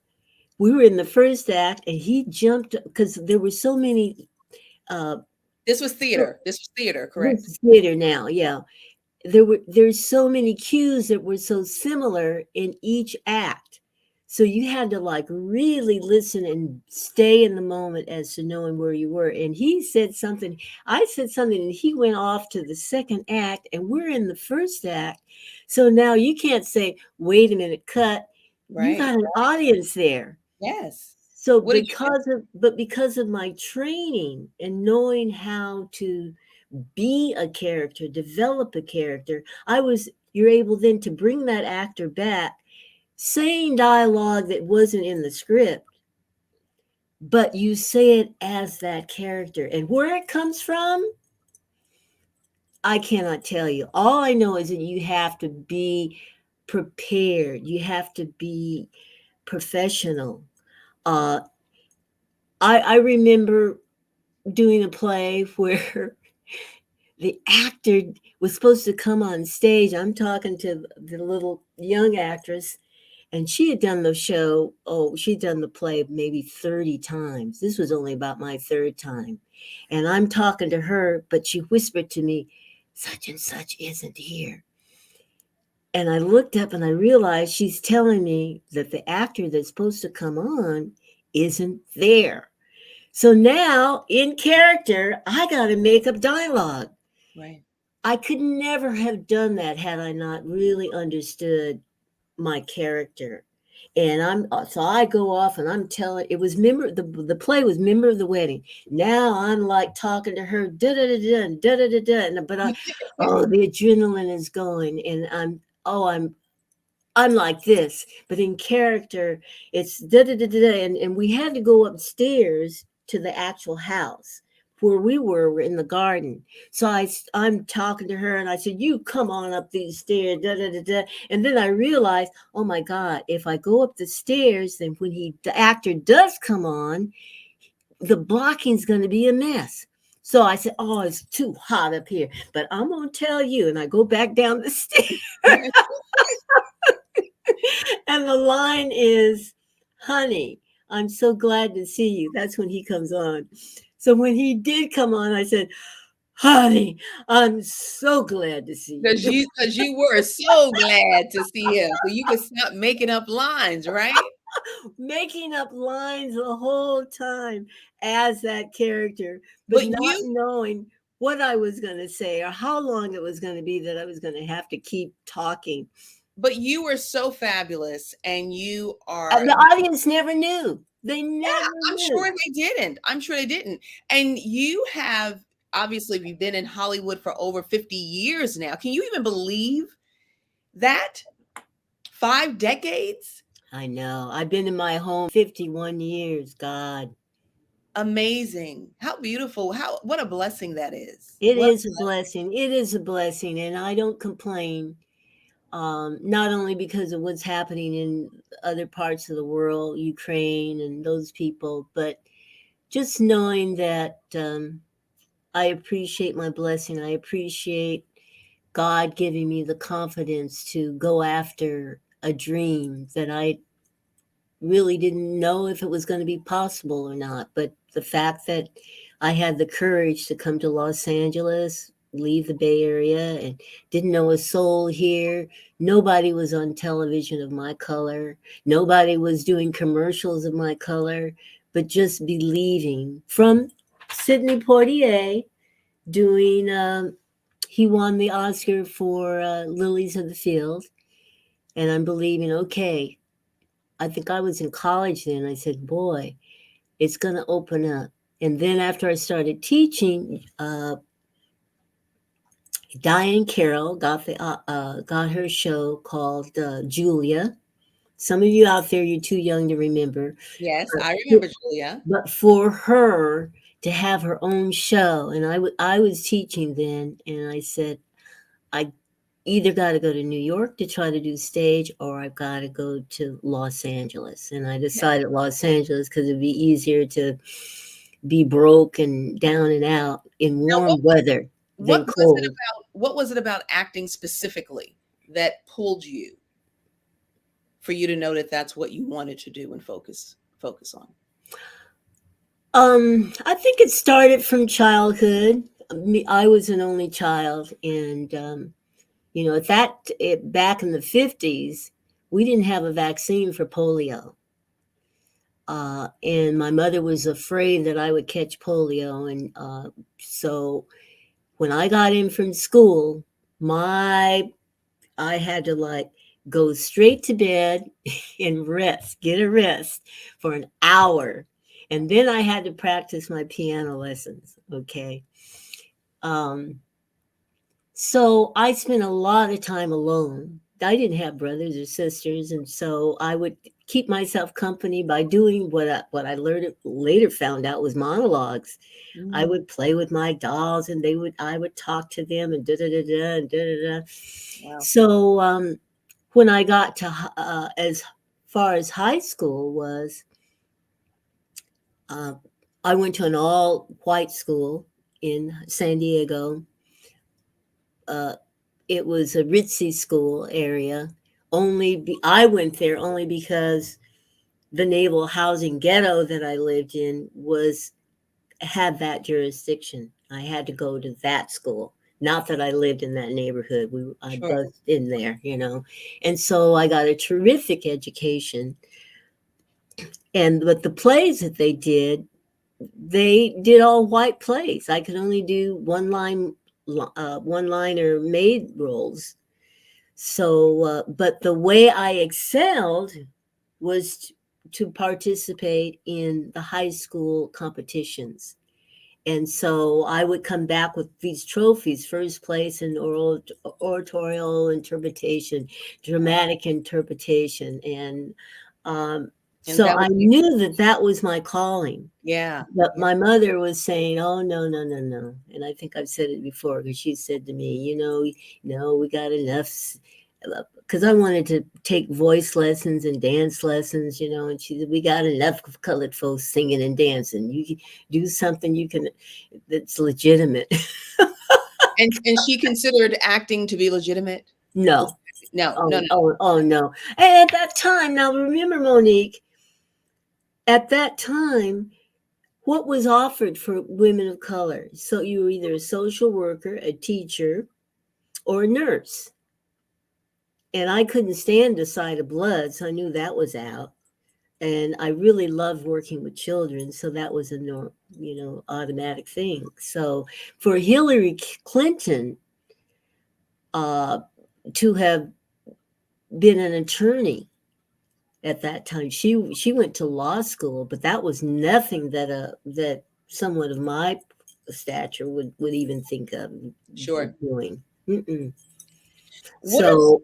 We were in the first act, and he jumped because there were so many. Uh, This was theater. This was theater, this correct? is theater now, yeah. There's so many cues that were so similar in each act. So you had to like really listen and stay in the moment as to knowing where you were. And he said something, I said something, and he went off to the second act, and we're in the first act. So now you can't say, wait a minute, cut. You Right. got an audience there. Yes. So What did you do? because of my training and knowing how to be a character, develop a character, you're able then to bring that actor back, saying dialogue that wasn't in the script, but you say it as that character. And where it comes from, I cannot tell you. All I know is that you have to be prepared, you have to be professional. Uh, I remember doing a play where the actor was supposed to come on stage. I'm talking to the little young actress, and she had done the show. Oh, she'd done the play maybe 30 times. This was only about my third time. And I'm talking to her, but she whispered to me, such and such isn't here. And I looked up and I realized she's telling me that the actor that's supposed to come on isn't there. So now, in character, I got to make up dialogue. Right. I could never have done that had I not really understood my character. And so I go off and I'm telling, it was the play was Member of the Wedding. Now I'm like talking to her, da da da da da da da da, but oh, the adrenaline is going, and I'm like this, but in character, it's da da da da, and we had to go upstairs to the actual house where we were in the garden. So I'm talking to her, and I said, "You come on up these stairs, da da da da." And then I realized, oh my God, if I go up the stairs, then when the actor does come on, the blocking's going to be a mess. So I said, "Oh, it's too hot up here," but I'm gonna tell you. And I go back down the stairs. And the line is, honey, I'm so glad to see you. That's when he comes on. So when he did come on, I said, honey, I'm so glad to see Because you. you were so glad to see him. So you could stop making up lines, right? Making up lines the whole time as that character, but But not you knowing what I was going to say or how long it was going to be that I was going to have to keep talking. but you were so fabulous, and you And are the audience never knew. They Yeah, never I'm knew. sure they didn't. I'm sure they didn't. And you have obviously you've been in Hollywood for over 50 years now. Can you even believe that? 5 decades? I know. I've been in my home 51 years. God. Amazing. How beautiful. How what a blessing that is. It What a is a blessing. It is a blessing. And I don't complain. Not only because of what's happening in other parts of the world, Ukraine and those people, but just knowing that I appreciate my blessing. I appreciate God giving me the confidence to go after a dream that I really didn't know if it was going to be possible or not. But the fact that I had the courage to come to Los Angeles, leave the Bay Area, and didn't know a soul here. Nobody was on television of my color. Nobody was doing commercials of my color, but just believing from Sidney Poitier doing, he won the Oscar for Lilies of the Field. And I'm believing, okay, I think I was in college then. I said, boy, it's going to open up. And then after I started teaching, Diane Carroll got her show called Julia. Some of you out there, you're too young to remember. yes, But I remember Julia. but for her to have her own show, and I was teaching then, and I said, I either got to go to New York to try to do stage, or I've got to go to Los Angeles. And I Yeah. decided Los Angeles because it'd be easier to be broke and down and out in Now warm weather than cold. what was it about acting specifically that pulled you for you to know that that's what you wanted to do and focus on? I think it started from childhood. I was an only child, and back in the 50s, we didn't have a vaccine for polio. And my mother was afraid that I would catch polio. And so when I got in from school, I had to like go straight to bed and get a rest for an hour. And then I had to practice my piano lessons. Okay. Um, so I spent a lot of time alone. I didn't have brothers or sisters, and so I would keep myself company by doing what I learned later found out was monologues. I Mm, would play with my dolls, and I would talk to them and da da da da and da da da. wow. So when I got to as far as high school was, uh, I went to an all white school in San Diego. Uh, it was a ritzy school area. I went there only because the naval housing ghetto that I lived in had that jurisdiction. I had to go to that school. Not that I lived in that neighborhood. I Sure. buzzed in there, and so I got a terrific education. But the plays that they did all white plays. I could only do one liner maid roles. So, but the way I excelled was to participate in the high school competitions. And so I would come back with these trophies: first place in oratorial interpretation, dramatic interpretation. And And so that I was knew that was my calling. yeah. But Yeah. my mother was saying, "Oh, no, no, no, no." And I think I've said it before because she said to me, no, we got enough. Because I wanted to take voice lessons and dance lessons, and she said, we got enough of colored folks singing and dancing. You can do something that's legitimate. And she considered acting to be legitimate? No. No, no, Oh, no. oh, oh, no. And at that time, now remember, Monique, at that time, what was offered for women of color? So you were either a social worker, a teacher, or a nurse. And I couldn't stand the sight of blood, so I knew that was out. And I really loved working with children, so that was a automatic thing. So for Hillary Clinton uh, to have been an attorney at that time. She went to law school, but that was nothing that someone of my stature would even think of Sure. doing. Mm-mm. What are So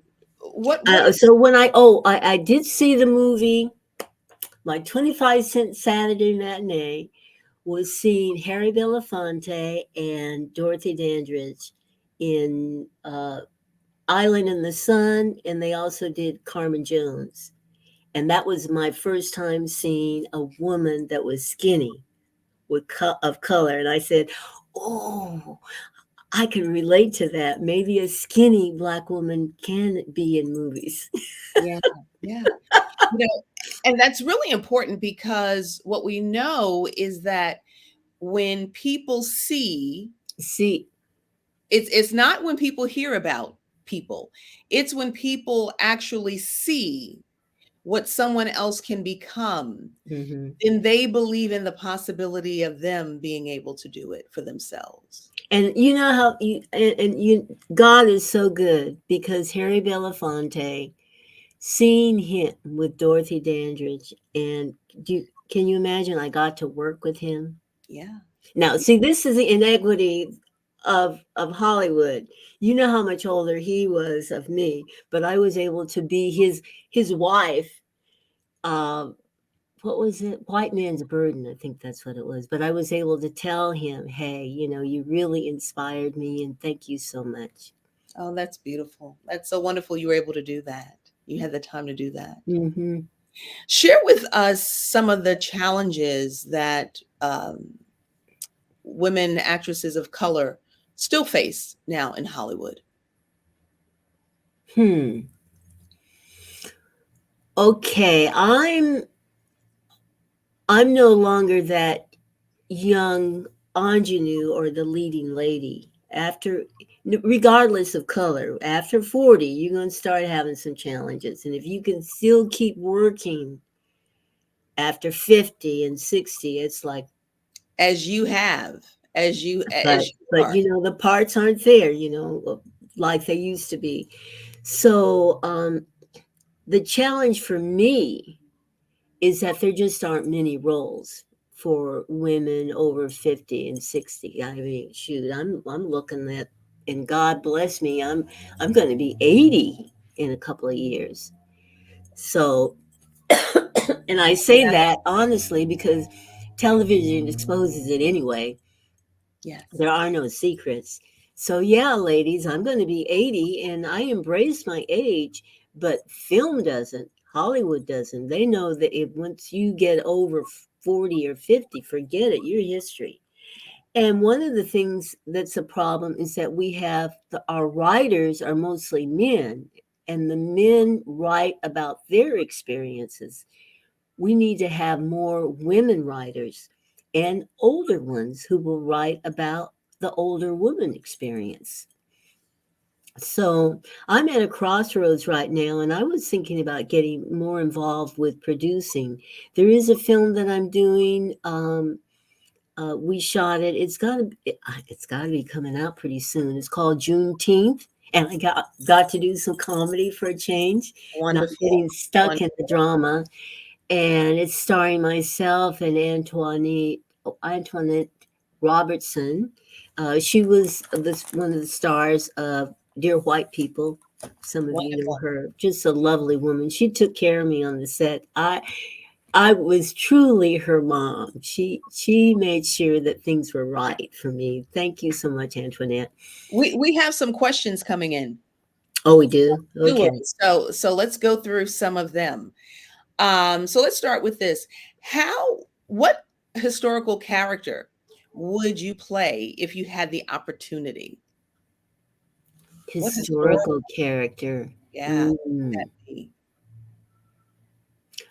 what are so when I did see the movie, my 25-cent Saturday matinee was seeing Harry Belafonte and Dorothy Dandridge in Island in the Sun, and they also did Carmen Jones. And that was my first time seeing a woman that was skinny of color. And I said, "Oh, I can relate to that. Maybe a skinny black woman can be in movies." yeah, yeah. You know, and that's really important because what we know is that when people see, See, it's not when people hear about people. It's when people actually see what someone else can become, mhm. then they believe in the possibility of them being able to do it for themselves. And you know how God is so good because Harry Belafonte, seeing him with Dorothy Dandridge, and can you imagine? I got to work with him. Yeah. Now, see, this is the inequity of Hollywood. You know how much older he was of me, but I was able to be his wife. Um, what was it? White Man's Burden, I think that's what it was. But I was able to tell him, "Hey, you really inspired me, and thank you so much." Oh, that's beautiful. That's so wonderful you were able to do that. You had the time to do that. Hmm. Share with us some of the challenges that women actresses of color still face now in Hollywood. Hmm. Okay, I'm no longer that young ingenue or the leading lady. After, regardless of color, after 40, you're going to start having some challenges. And if you can still keep working after 50 and 60, it's like, As you have, as you but are. the parts aren't there, like they used to be. So the challenge for me is that there just aren't many roles for women over 50 and 60. I mean, shoot, I'm looking at, and God bless me, I'm going to be 80 in a couple of years. So, and I say Yeah. that honestly because television exposes it anyway. Yes. There are no secrets. So, yeah, ladies, I'm going to be 80 and I embrace my age, but film doesn't. Hollywood doesn't. They know that if once you get over 40 or 50, forget it, you're history. And one of the things that's a problem is that we have our writers are mostly men, and the men write about their experiences. We need to have more women writers and older ones who will write about the older woman experience. So I'm at a crossroads right now, and I was thinking about getting more involved with producing. There is a film that I'm doing. We shot it. It's got to be coming out pretty soon. It's called Juneteenth, and I got to do some comedy for a change, not Wonderful. getting stuck in the Wonderful. drama. And it's starring myself and Antoinette Robertson. She was one of the stars of Dear White People. Some of you know Wonderful. her. Just a lovely woman. She took care of me on the set. I was truly her mom. She made sure that things were right for me. Thank you so much, Antoinette. We have some questions coming in. Oh, we do? Doers. Okay. So let's go through some of them. So let's start with this. What historical character would you play if you had the opportunity? What historical, Historical character. yeah, would that Mm. be?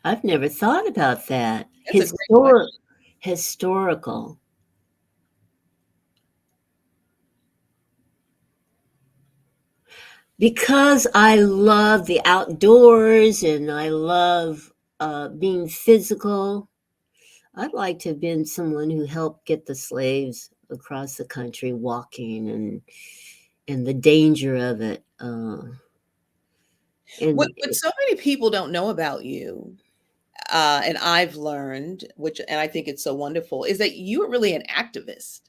I've never thought about that. That's a great question. Historical. Because I love the outdoors and I love being physical, I'd like to have been someone who helped get the slaves across the country walking and the danger of it. And What so many people don't know about you, and I've learned, which and I think it's so wonderful, is that you are really an activist.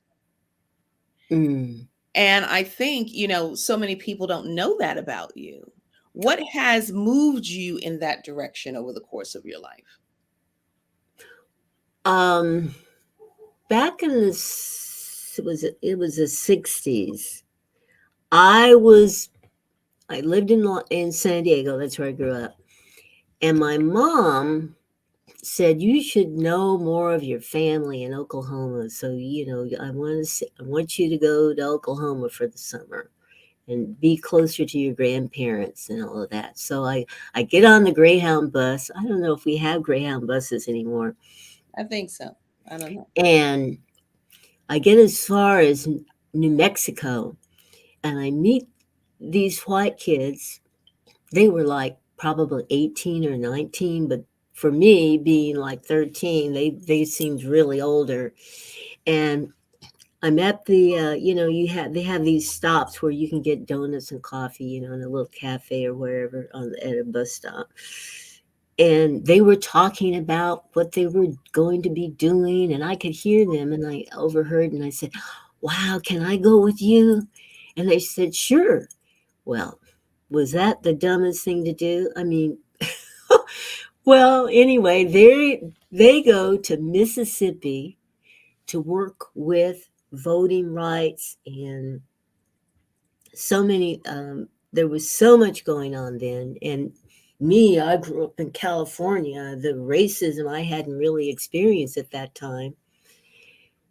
mm, And I think, so many people don't know that about you. What has moved you in that direction over the course of your life? um, back in it was the 60s. I was I lived in San Diego. That's where I grew up. And my mom said you should know more of your family in Oklahoma. So I want you to go to Oklahoma for the summer and be closer to your grandparents and all of that. So I get on the Greyhound bus. I don't know if we have Greyhound buses anymore. I think so. I don't know. And I get as far as New Mexico and I meet these white kids. They were like probably 18 or 19, but for me being like 13, they seemed really older. And I'm at the they have these stops where you can get donuts and coffee, in a little cafe or wherever at a bus stop. And they were talking about what they were going to be doing, and I could hear them, and I overheard, and I said, "Wow, can I go with you?" And they said, "Sure." Well, was that the dumbest thing to do? I mean, well, anyway, they go to Mississippi to work with voting rights and so many. There was so much going on then, and me, I grew up in California. The racism I hadn't really experienced at that time.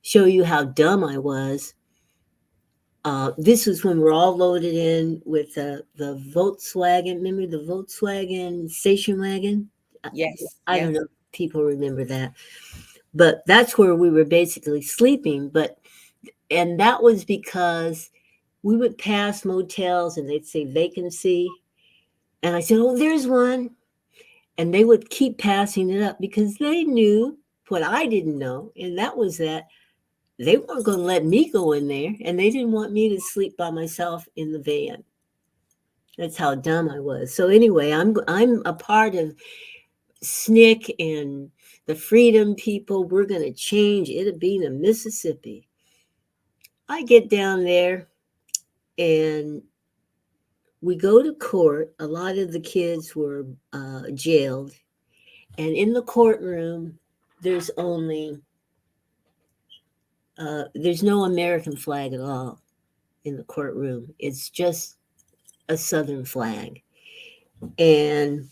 Show you how dumb I was. This was when we're all loaded in with the Volkswagen. Remember the Volkswagen station wagon? I, Yes, I don't yes. know if people remember that, but that's where we were basically sleeping. And that was because we would pass motels and they'd say vacancy. And I said, "Oh, there's one." And they would keep passing it up because they knew what I didn't know. And that was that they weren't going to let me go in there, and they didn't want me to sleep by myself in the van. That's how dumb I was. So anyway, I'm a part of SNCC and the Freedom People. We're going to change it being a Mississippi. I get down there and we go to court. A lot of the kids were jailed, and in the courtroom, there's only there's no American flag at all in the courtroom. It's just a Southern flag. And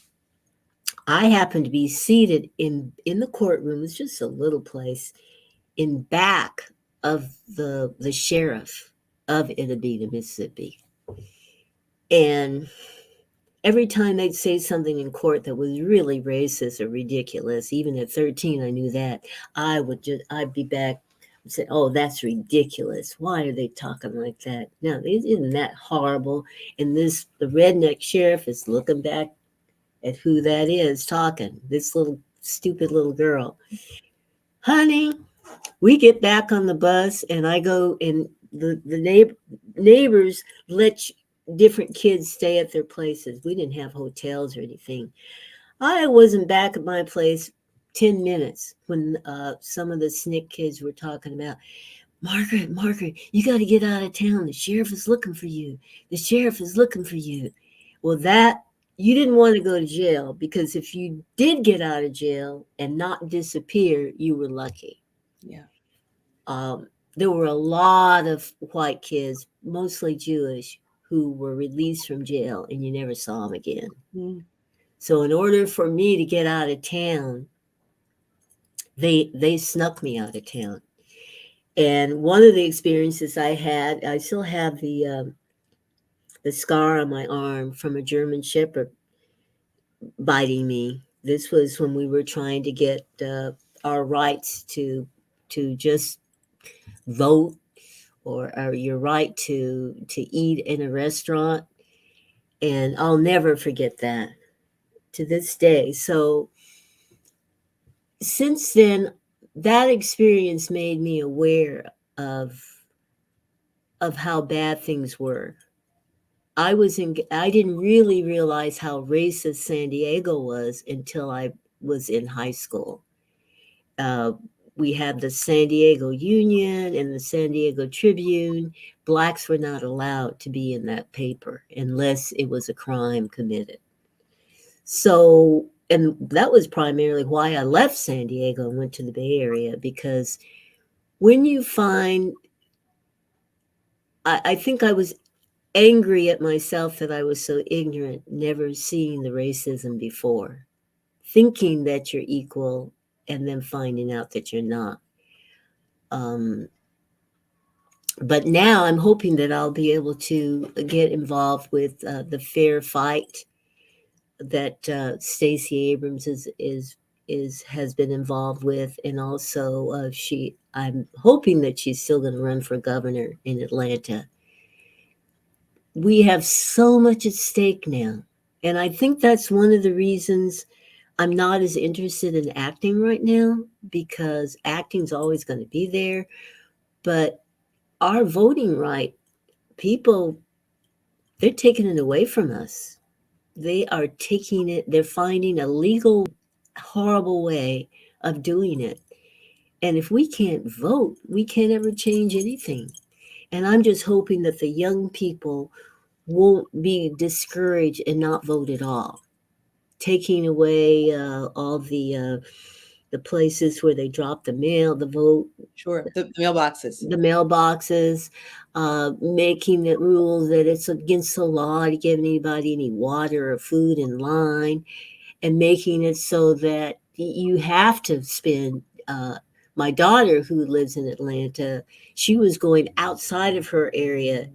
I happened to be seated in the courtroom. It's just a little place in back of the sheriff of Itabena, Mississippi. And every time they'd say something in court that was really racist or ridiculous, even at 13, I knew that I'd be back and say, "Oh, that's ridiculous. Why are they talking like that? Now, isn't that horrible?" And the redneck sheriff is looking back at who that is talking, this little stupid little girl. Honey, we get back on the bus and I go and the neighbors let different kids stay at their places. We didn't have hotels or anything. I wasn't back at my place 10 minutes when some of the SNCC kids were talking about, Margaret, you got to get out of town. The sheriff is looking for you. The sheriff is looking for you. Well, that you didn't want to go to jail, because if you did get out of jail and not disappear, you were lucky. Yeah. There were a lot of white kids, mostly Jewish, who were released from jail and you never saw them again. Mm. So in order for me to get out of town, they snuck me out of town. And one of the experiences I had, I still have the scar on my arm from a German Shepherd biting me. This was when we were trying to get our rights to just vote, or your right to eat in a restaurant. And I'll never forget that to this day. So since then, that experience made me aware of how bad things were. I didn't really realize how racist San Diego was until I was in high school. Uh, we had the San Diego Union and the San Diego Tribune. Blacks were not allowed to be in that paper unless it was a crime committed. So, and that was primarily why I left San Diego and went to the Bay Area, because when you find, I think I was angry at myself that I was so ignorant, never seeing the racism before, thinking that you're equal and then finding out that you're not. But now I'm hoping that I'll be able to get involved with the fair fight that Stacey Abrams is has been involved with, and also I'm hoping that she's still going to run for governor in Atlanta. We have so much at stake now, and I think that's one of the reasons I'm not as interested in acting right now, because acting's always going to be there, but our voting right, people, they're taking it away from us. They are taking it, they're finding a legal, horrible way of doing it. And if we can't vote, we can't ever change anything. And I'm just hoping that the young people won't be discouraged and not vote at all. Taking away all the places where they drop the mail, the vote, Sure. The mailboxes. the mailboxes, making it rules that it's against the law to give anybody any water or food in line, and making it so that you have to spend. My daughter, who lives in Atlanta, she was going outside of her area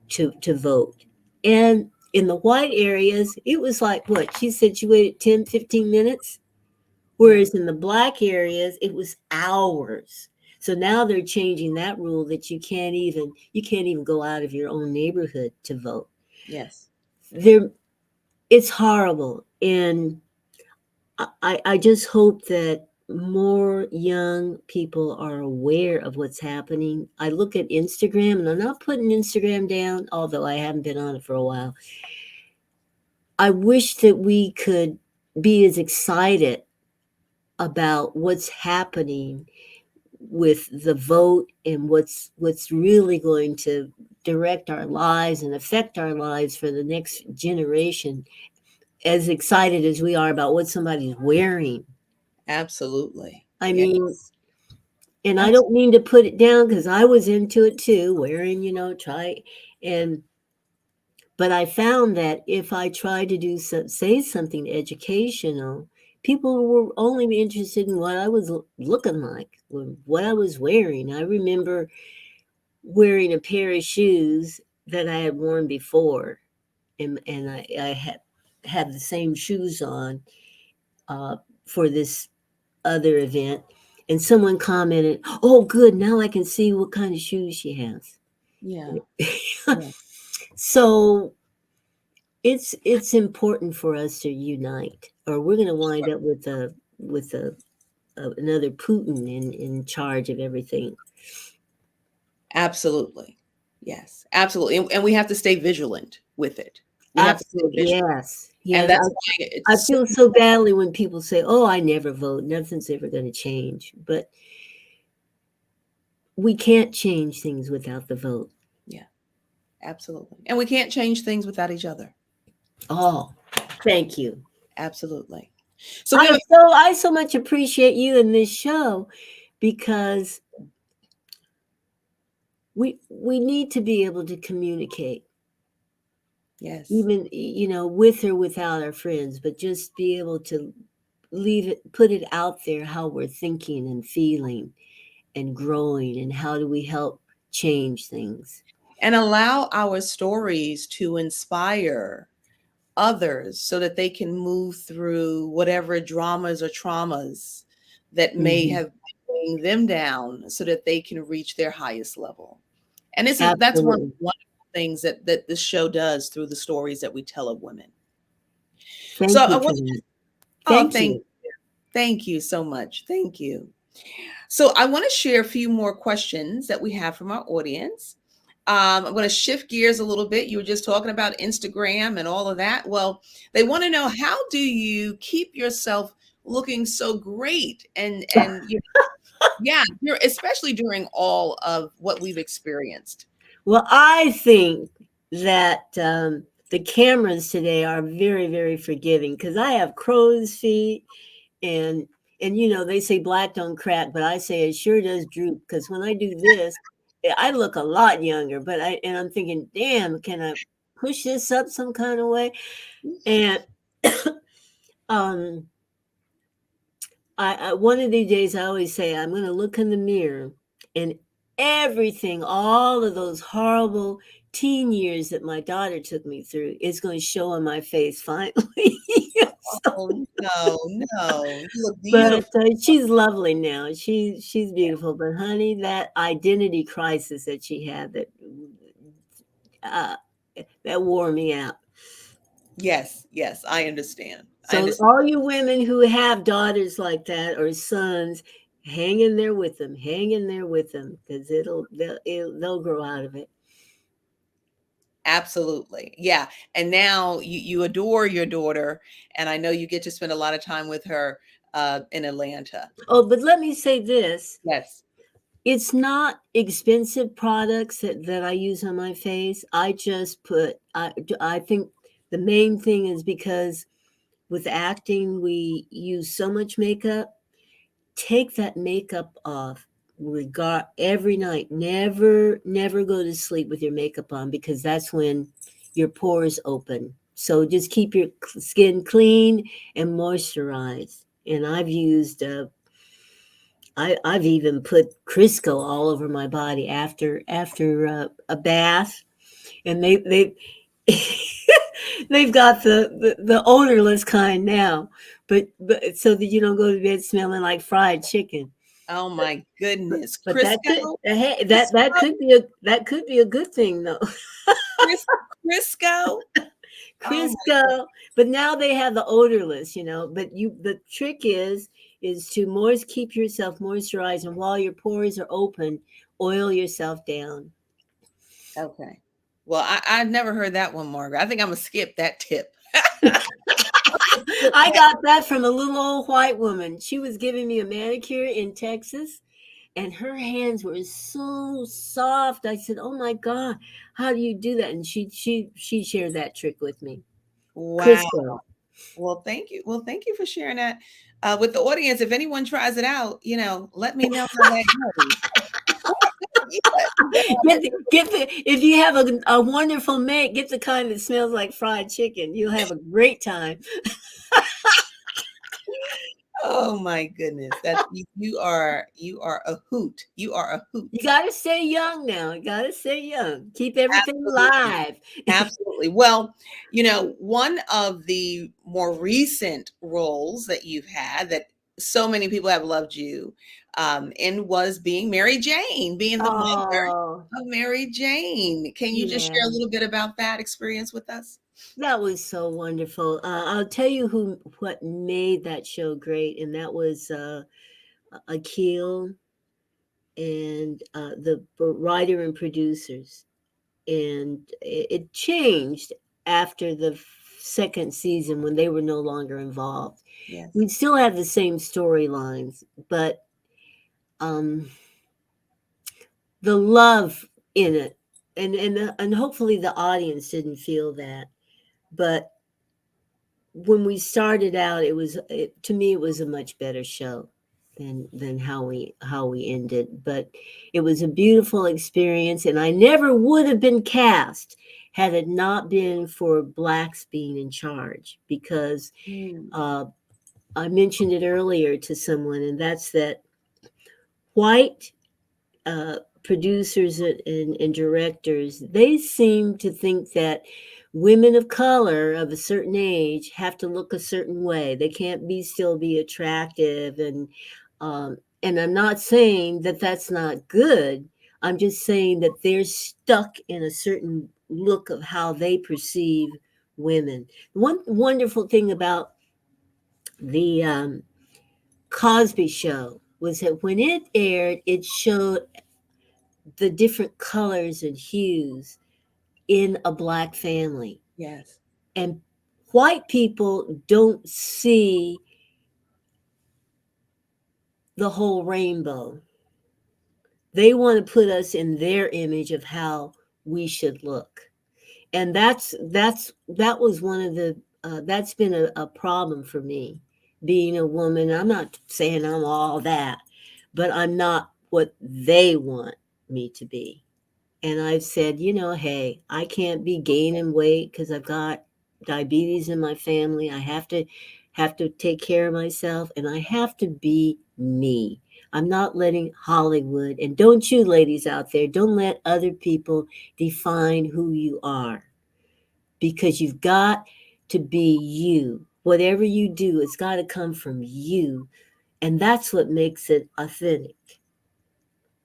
to vote. And in the white areas, it was like, what? She said she waited 10, 15 minutes. Whereas in the black areas, it was hours. So now they're changing that rule that you can't even go out of your own neighborhood to vote. Yes. It's horrible. And I just hope that more young people are aware of what's happening. I look at Instagram, and I'm not putting Instagram down, although I haven't been on it for a while. I wish that we could be as excited about what's happening with the vote and what's really going to direct our lives and affect our lives for the next generation, as excited as we are about what somebody's wearing. Absolutely. I Yes. mean, and I don't mean to put it down, because I was into it too, wearing, but I found that if I tried to say something educational, people were only interested in what I was looking like, what I was wearing. I remember wearing a pair of shoes that I had worn before, and I had the same shoes on for this other event, and someone commented, "Oh, good, now I can see what kind of shoes she has." Yeah. So it's important for us to unite, or we're going to wind up with another Putin in charge of everything. Absolutely. Yes, absolutely. And we have to stay vigilant with it. We have to stay Absolutely, vigilant. yes, And yes. that's why I it's so feel so badly when people say, "Oh, I never vote. Nothing's ever going to change." But we can't change things without the vote. yeah, absolutely. And we can't change things without each other. Oh, thank you. Absolutely. So we have I so much appreciate you in this show, because we need to be able to communicate, yes. even with or without our friends, but just be able to put it out there, how we're thinking and feeling and growing, and how do we help change things. And allow our stories to inspire others so that they can move through whatever dramas or traumas that may Mhm. have been weighing them down, so that they can reach their highest level. And that's one of Absolutely. the wonderful things that this show does through the stories that we tell of women. So Thank I you for want that. oh, Thank you. thank you so much. Thank you. So I want to share a few more questions that we have from our audience. I'm going to shift gears a little bit. You were just talking about Instagram and all of that. Well, they want to know, how do you keep yourself looking so great? And yeah, especially during all of what we've experienced. Well, I think that the cameras today are very, very forgiving because I have crow's feet, and they say black don't crack, but I say it sure does droop, because when I do this, I look a lot younger. But I'm thinking, damn, can I push this up some kind of way? And um, I one of these days, I always say I'm going to look in the mirror, and everything, all of those horrible teen years that my daughter took me through, is going to show on my face finally. So, Oh, no, no. You look but beautiful. she's lovely now. She's beautiful. But honey, that identity crisis that she had, uh, that wore me out. Yes, yes, I understand. I So understand. all you women who have daughters like that, or sons, hang in there with them. Hang in there with them, because they'll grow out of it. Absolutely. Yeah. And now you adore your daughter, and I know you get to spend a lot of time with her in Atlanta. Oh, but let me say this. Yes. It's not expensive products that I use on my face. I just I think the main thing is because with acting, we use so much makeup. Take that makeup off regard every night. Never go to sleep with your makeup on, because that's when your pores open. So just keep your skin clean and moisturized. And I've even put Crisco all over my body after a bath, and they they've got the odorless kind now, but so that you don't go to bed smelling like fried chicken. Oh my But goodness. but that could, Crisco? hey, that Crisco? could be a good thing though. Cris- Crisco? Oh my God. Crisco, but now they have the odorless, but the trick is to keep yourself moisturized, and while your pores are open, oil yourself down. Okay. Well, I've never heard that one, Margaret. I think I'm gonna skip that tip. Skip I that. got that from a little old white woman. She was giving me a manicure in Texas, and her hands were so soft. I said, "Oh my God, how do you do that?" And she shared that trick with me. Wow. Crisco. Well, thank you. Well, thank you for sharing that with the audience. If anyone tries it out, let me know how that goes. You let me know how that If you have a wonderful mate, get the kind that smells like fried chicken. You'll have a great time. Oh my goodness. You are a hoot. You are a You hoot. got to stay young now. You got to stay young. Keep everything Absolutely. alive. Absolutely. Well, one of the more recent roles that you've had that so many people have loved you in was being Mary Jane, being the mother Oh, of Mary Jane. Can you just share a yeah. little bit about that experience with us? That was so wonderful. I'll tell you what made that show great, and that was Akil and the writer and producers. And it changed after the second season, when they were no longer involved. Yes. We still have the same storylines, but um, the love in it, and hopefully the audience didn't feel that. But when we started out, to me it was a much better show than how we ended. But it was a beautiful experience, and I never would have been cast had it not been for blacks being in charge, because Mm. uh, I mentioned it earlier to someone, and that's that white producers and directors, they seem to think that women of color of a certain age have to look a certain way. They can't still be attractive, and I'm not saying that that's not good. I'm just saying that they're stuck in a certain look of how they perceive women. One wonderful thing about the Cosby Show was that when it aired, it showed the different colors and hues in a Black family. Yes. And white people don't see the whole rainbow. They want to put us in their image of how we should look. And that was one of the that's been a problem for me, being a woman. I'm not saying I'm all that, but I'm not what they want me to be. And I've said, hey, I can't be gaining weight because I've got diabetes in my family. I have to take care of myself, and I have to be me. I'm not letting Hollywood, and don't you ladies out there, don't let other people define who you are, because you've got to be you. Whatever you do, it's got to come from you. And that's what makes it authentic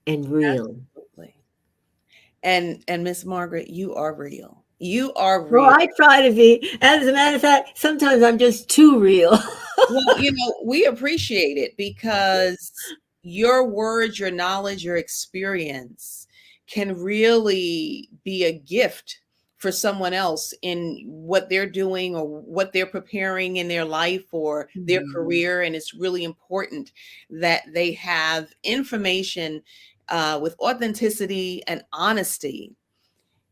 and real. Absolutely. And Miss Margaret, you are real. You are Well, real. I try to be. As a matter of fact, sometimes I'm just too real. Well, we appreciate it because your words, your knowledge, your experience can really be a gift for someone else in what they're doing or what they're preparing in their life or their Mhm. career. And it's really important that they have information with authenticity and honesty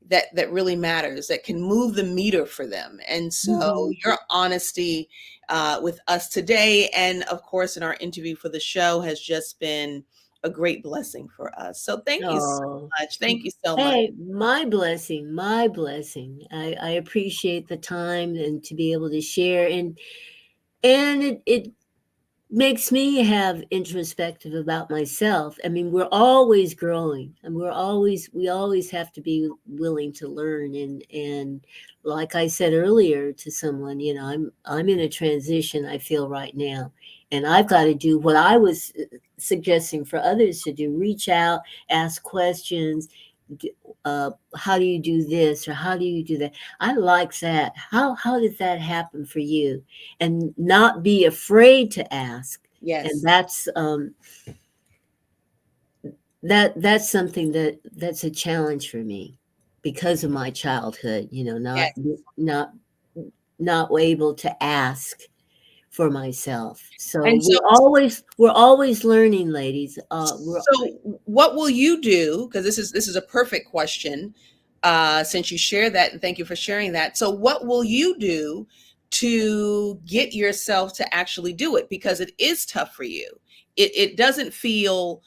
that really matters, that can move the meter for them. And so Mhm. your honesty with us today, and of course in our interview for the show, has just been a great blessing for us. So thank you so Oh, much. Thank you so much. hey, my blessing, my blessing. I appreciate the time and to be able to share, and it makes me have introspective about myself. I mean, we're always growing, and we always have to be willing to learn. And like I said earlier to someone, I'm in a transition, I feel, right now, and I've got to do what I was suggesting for others to do: reach out, ask questions. How do you do this, or how do you do that? I like that. How did that happen for you? And not be afraid to ask. And Yes. that's something that's a challenge for me because of my childhood, not Yes. not not able to ask for myself. So And so we're always learning, ladies. So, what will you do? Because this is a perfect question, since you share that, and thank you for sharing that. So, what will you do to get yourself to actually do it? Because it is tough for you. It doesn't feel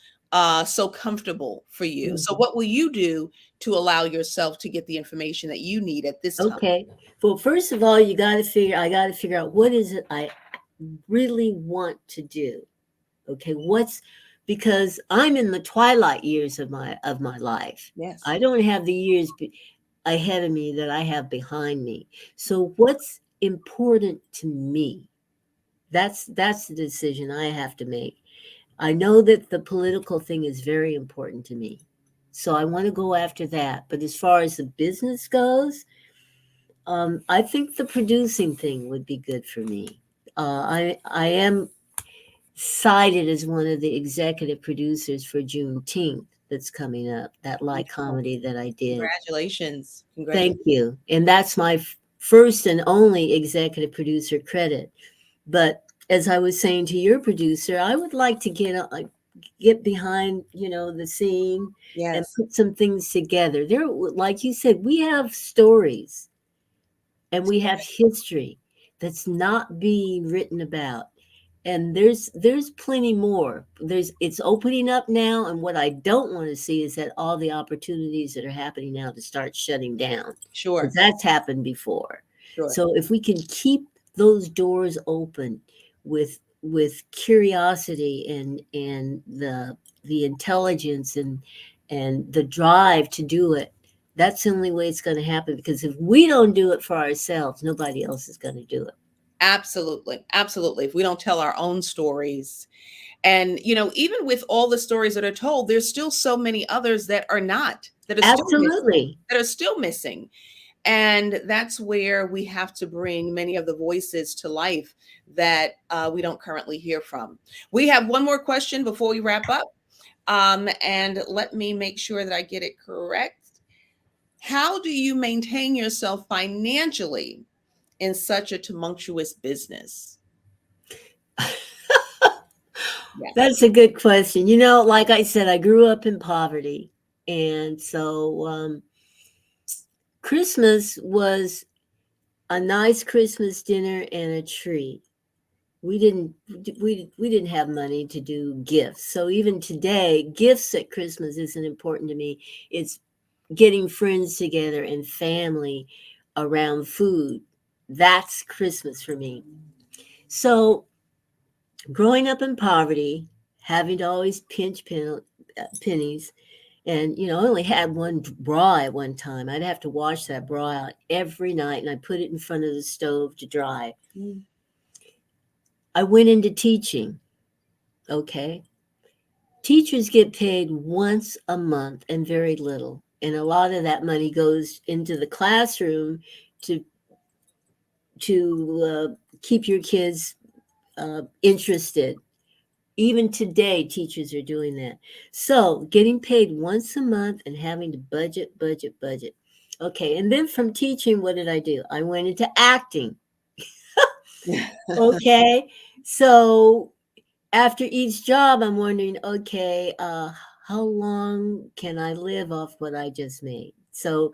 so comfortable for you. So, Mhm. what will you do to allow yourself to get the information that you need at this time? Okay. Well, first of all, I got to figure out what is it I really want to do. Okay, because I'm in the twilight years of my life. Yes, I don't have the years ahead of me that I have behind me. So what's important to me? That's the decision I have to make. I know that the political thing is very important to me. So I want to go after that. But as far as the business goes, I think the producing thing would be good for me. I am cited as one of the executive producers for Juneteenth that's coming up, that light wonderful. comedy that I did. Congratulations. Thank Congratulations. you. And that's my first and only executive producer credit. But as I was saying to your producer, I would like to get behind, the scene and Yes, put some things together. There, like you said, we have stories and we have history that's not being written about, and there's plenty more. It's opening up now, and what I don't want to see is that all the opportunities that are happening now to start shutting down, because sure, that's happened before. sure. So if we can keep those doors open with curiosity and the intelligence and the drive to do it, that's the only way it's going to happen, because if we don't do it for ourselves, nobody else is going to do it. Absolutely. Absolutely. If we don't tell our own stories, and even with all the stories that are told, there's still so many others that are not, that are still missing, Absolutely. that are still missing. And that's where we have to bring many of the voices to life that we don't currently hear from. We have one more question before we wrap up. And let me make sure that I get it correct. How do you maintain yourself financially in such a tumultuous business? That's Yes. a good question. You know, like I said, I grew up in poverty. And so Christmas was a nice Christmas dinner and a tree. We didn't we didn't have money to do gifts. So even today, gifts at Christmas isn't important to me. It's getting friends together and family around food. That's Christmas for me. So growing up in poverty, having to always pennies, and you know, I only had one bra at one time. I'd have to wash that bra out every night, and I put it in front of the stove to dry. Mm. I went into teaching. Okay, teachers get paid once a month and very little, and a lot of that money goes into the classroom to keep your kids interested. Even today, teachers are doing that. So, getting paid once a month and having to budget. Okay, and then from teaching, what did I do? I went into acting. Okay, so after each job, I'm wondering, okay, how long can I live off what I just made? So,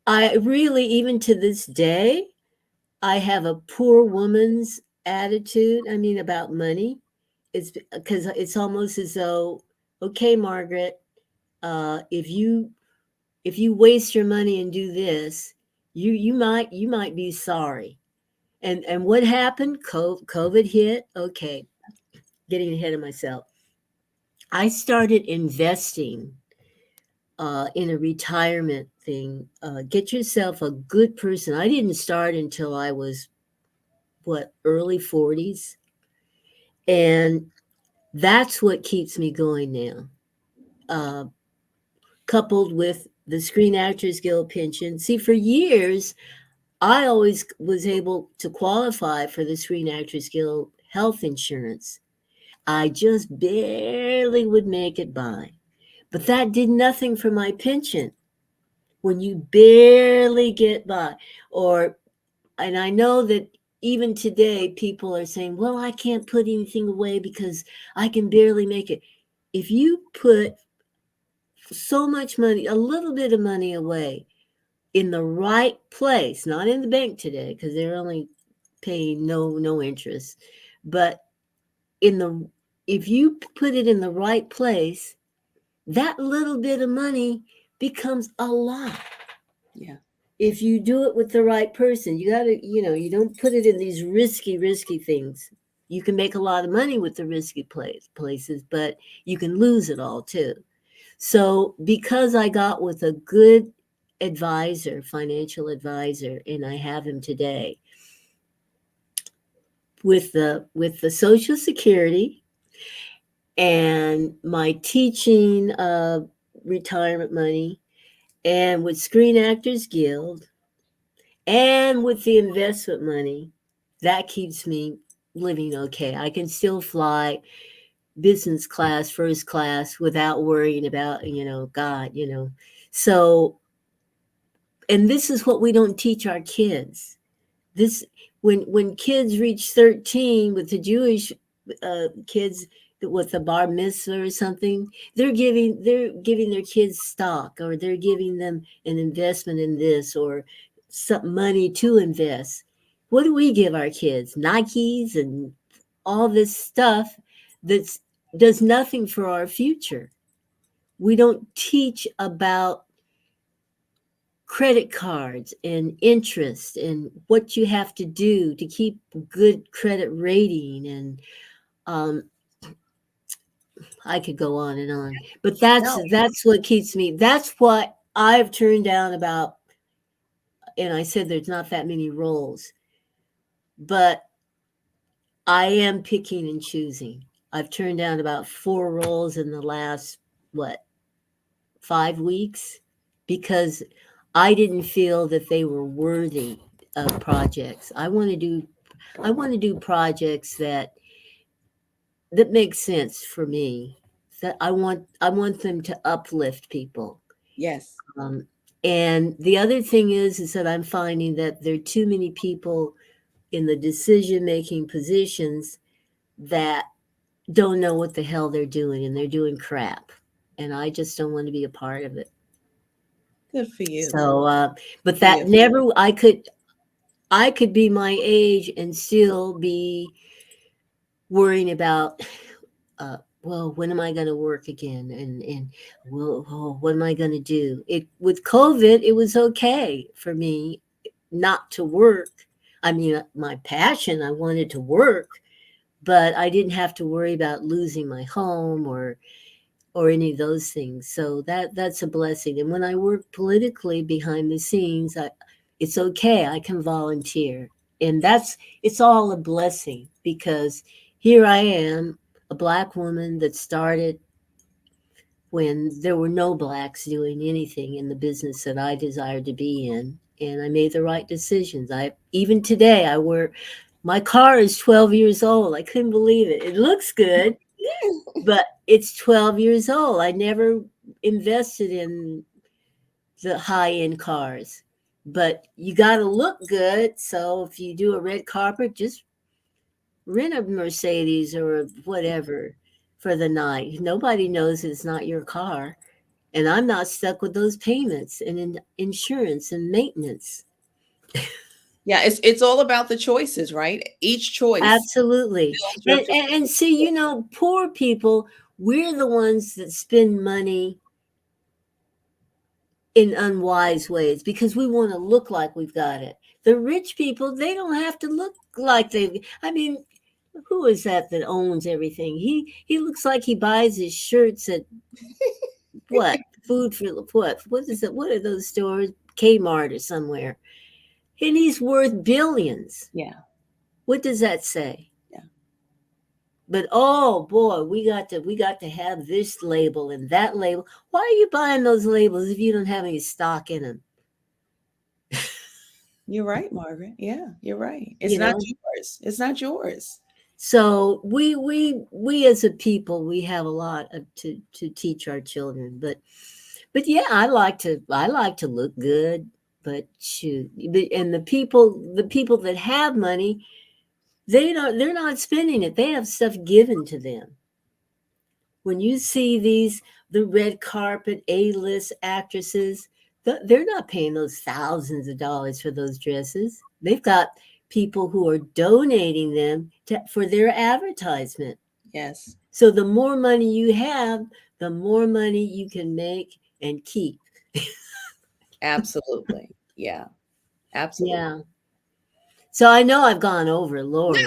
I really, even to this day, I have a poor woman's attitude. I mean, about money. It's because it's almost as though, okay, Margaret, if you waste your money and do this, you might be sorry. And what happened? COVID hit. Okay, getting ahead of myself. I started investing in a retirement thing. Get yourself a good person. I didn't start until I was what, early 40s, and that's what keeps me going now. Uh, Coupled with the Screen Actors Guild pension. See, for years, I always was able to qualify for the Screen Actors Guild health insurance. I just barely would make it by. But that did nothing for my pension. When you barely get by, or, and I know that even today people are saying, well, I can't put anything away because I can barely make it. If you put so much money, a little bit of money away in the right place, not in the bank today, because they're only paying no interest, but in the, if you put it in the right place, that little bit of money becomes a lot. Yeah. If you do it with the right person, you got to, you know, you don't put it in these risky things. You can make a lot of money with the risky places, but you can lose it all too. So because I got with a good advisor, financial advisor, and I have him today, with the Social Security and my teaching retirement money, and with Screen Actors Guild, and with the investment money, that keeps me living okay. I can still fly business class, first class without worrying about, you know, God, you know. So, and this is what we don't teach our kids. This, when kids reach 13, with the Jewish kids with the bar mitzvah or something, they're giving their kids stock, or they're giving them an investment in this, or some money to invest. What do we give our kids? Nikes and all this stuff that does nothing for our future. We don't teach about credit cards and interest and what you have to do to keep good credit rating, and um, I could go on and on, but No. that's what keeps me. That's what I've turned down about. And I said there's not that many roles, but I am picking and choosing. I've turned down about 4 roles in the last, what, 5 weeks, because I didn't feel that they were worthy of projects. I want to do projects that make sense for me that I want them to uplift people. Yes. Um, and the other thing is that I'm finding that there are too many people in the decision making positions that don't know what the hell they're doing, and they're doing crap. And I just don't want to be a part of it. Good for you. So, but Good for that you. never, I could be my age and still be worrying about, well, when am I going to work again? And well, oh, what am I going to do? It with COVID, it was okay for me not to work. I mean, my passion, I wanted to work, but I didn't have to worry about losing my home or any of those things. So that's a blessing. And when I work politically behind the scenes, it's okay. I can volunteer, and it's all a blessing because here I am, a black woman that started when there were no blacks doing anything in the business that I desired to be in. And I made the right decisions. Even today I wear my car is 12 years old. I couldn't believe it. It looks good, but it's 12 years old. I never invested in the high end cars. But you got to look good. So if you do a red carpet, just rent a Mercedes or whatever for the night. Nobody knows it's not your car. And I'm not stuck with those payments and insurance and maintenance. Yeah, it's all about the choices, right? Each choice Absolutely. builds your And see, poor people, we're the ones that spend money in unwise ways because we want to look like we've got it. The rich people, they don't have to look like I mean, who is that owns everything? He looks like he buys his shirts at what? Food for what? What is it? What are those stores? Kmart or somewhere. And he's worth billions. Yeah. What does that say? Yeah. But oh boy, we got to have this label and that label. Why are you buying those labels if you don't have any stock in them? You're right, Margaret. Yeah, you're right. It's You not know. yours. It's not yours. So we as a people, we have a lot to teach our children. But yeah, I like to look good. But shoot, and the people that have money, they're not spending it. They have stuff given to them. When you see the red carpet A-list actresses, they're not paying those thousands of dollars for those dresses. They've got people who are donating them for their advertisement. Yes, So the more money you have, the more money you can make and keep. absolutely. Yeah, absolutely. Yeah. So I know I've gone over, No, Lord.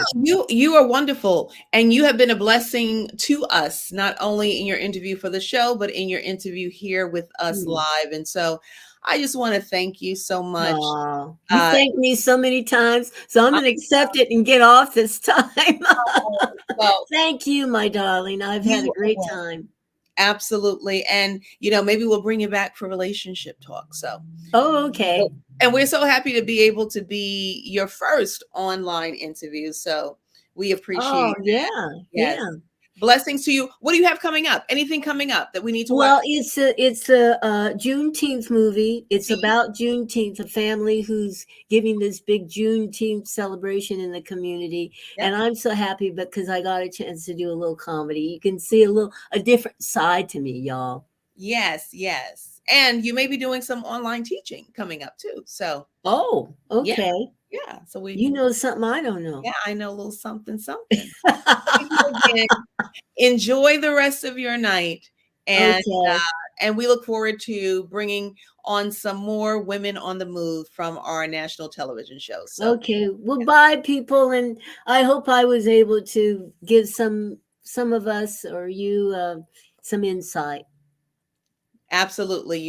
you are wonderful, and you have been a blessing to us, not only in your interview for the show, but in your interview here with us Hmm. live. And so, I just want to thank you so much. Oh, you Uh, thanked me so many times, so I'm I going to accept it and get off this time. know. Well, Thank you, my darling. I've had a you great time. absolutely, and maybe we'll bring you back for relationship talk. So. Oh, Well, okay. and we're so happy to be able to be your first online interview. So we Oh, appreciate yeah, that. Yes. yeah. Blessings to you. What do you have coming up? Anything coming up that we need to watch? Well, it's a Juneteenth movie. It's See? about Juneteenth, a family who's giving this big Juneteenth celebration in the community, Yep. and I'm so happy because I got a chance to do a little comedy. You can see a different side to me, y'all. Yes, yes. And you may be doing some online teaching coming up too. So Oh, yeah, okay. yeah. So You know something I don't know. yeah, I know a little something, something. Thank you again. Enjoy the rest of your night, and Okay. we look forward to bringing on some more women on the move from our national television show. So Okay. Well, bye, people, and I hope I was able to give some of us or you some insight. absolutely,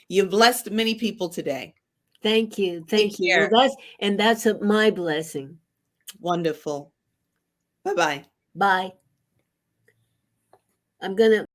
you've blessed many people today. Thank you. Take Thank you. Well, care. that's my blessing. Wonderful. Bye bye. Bye. I'm gonna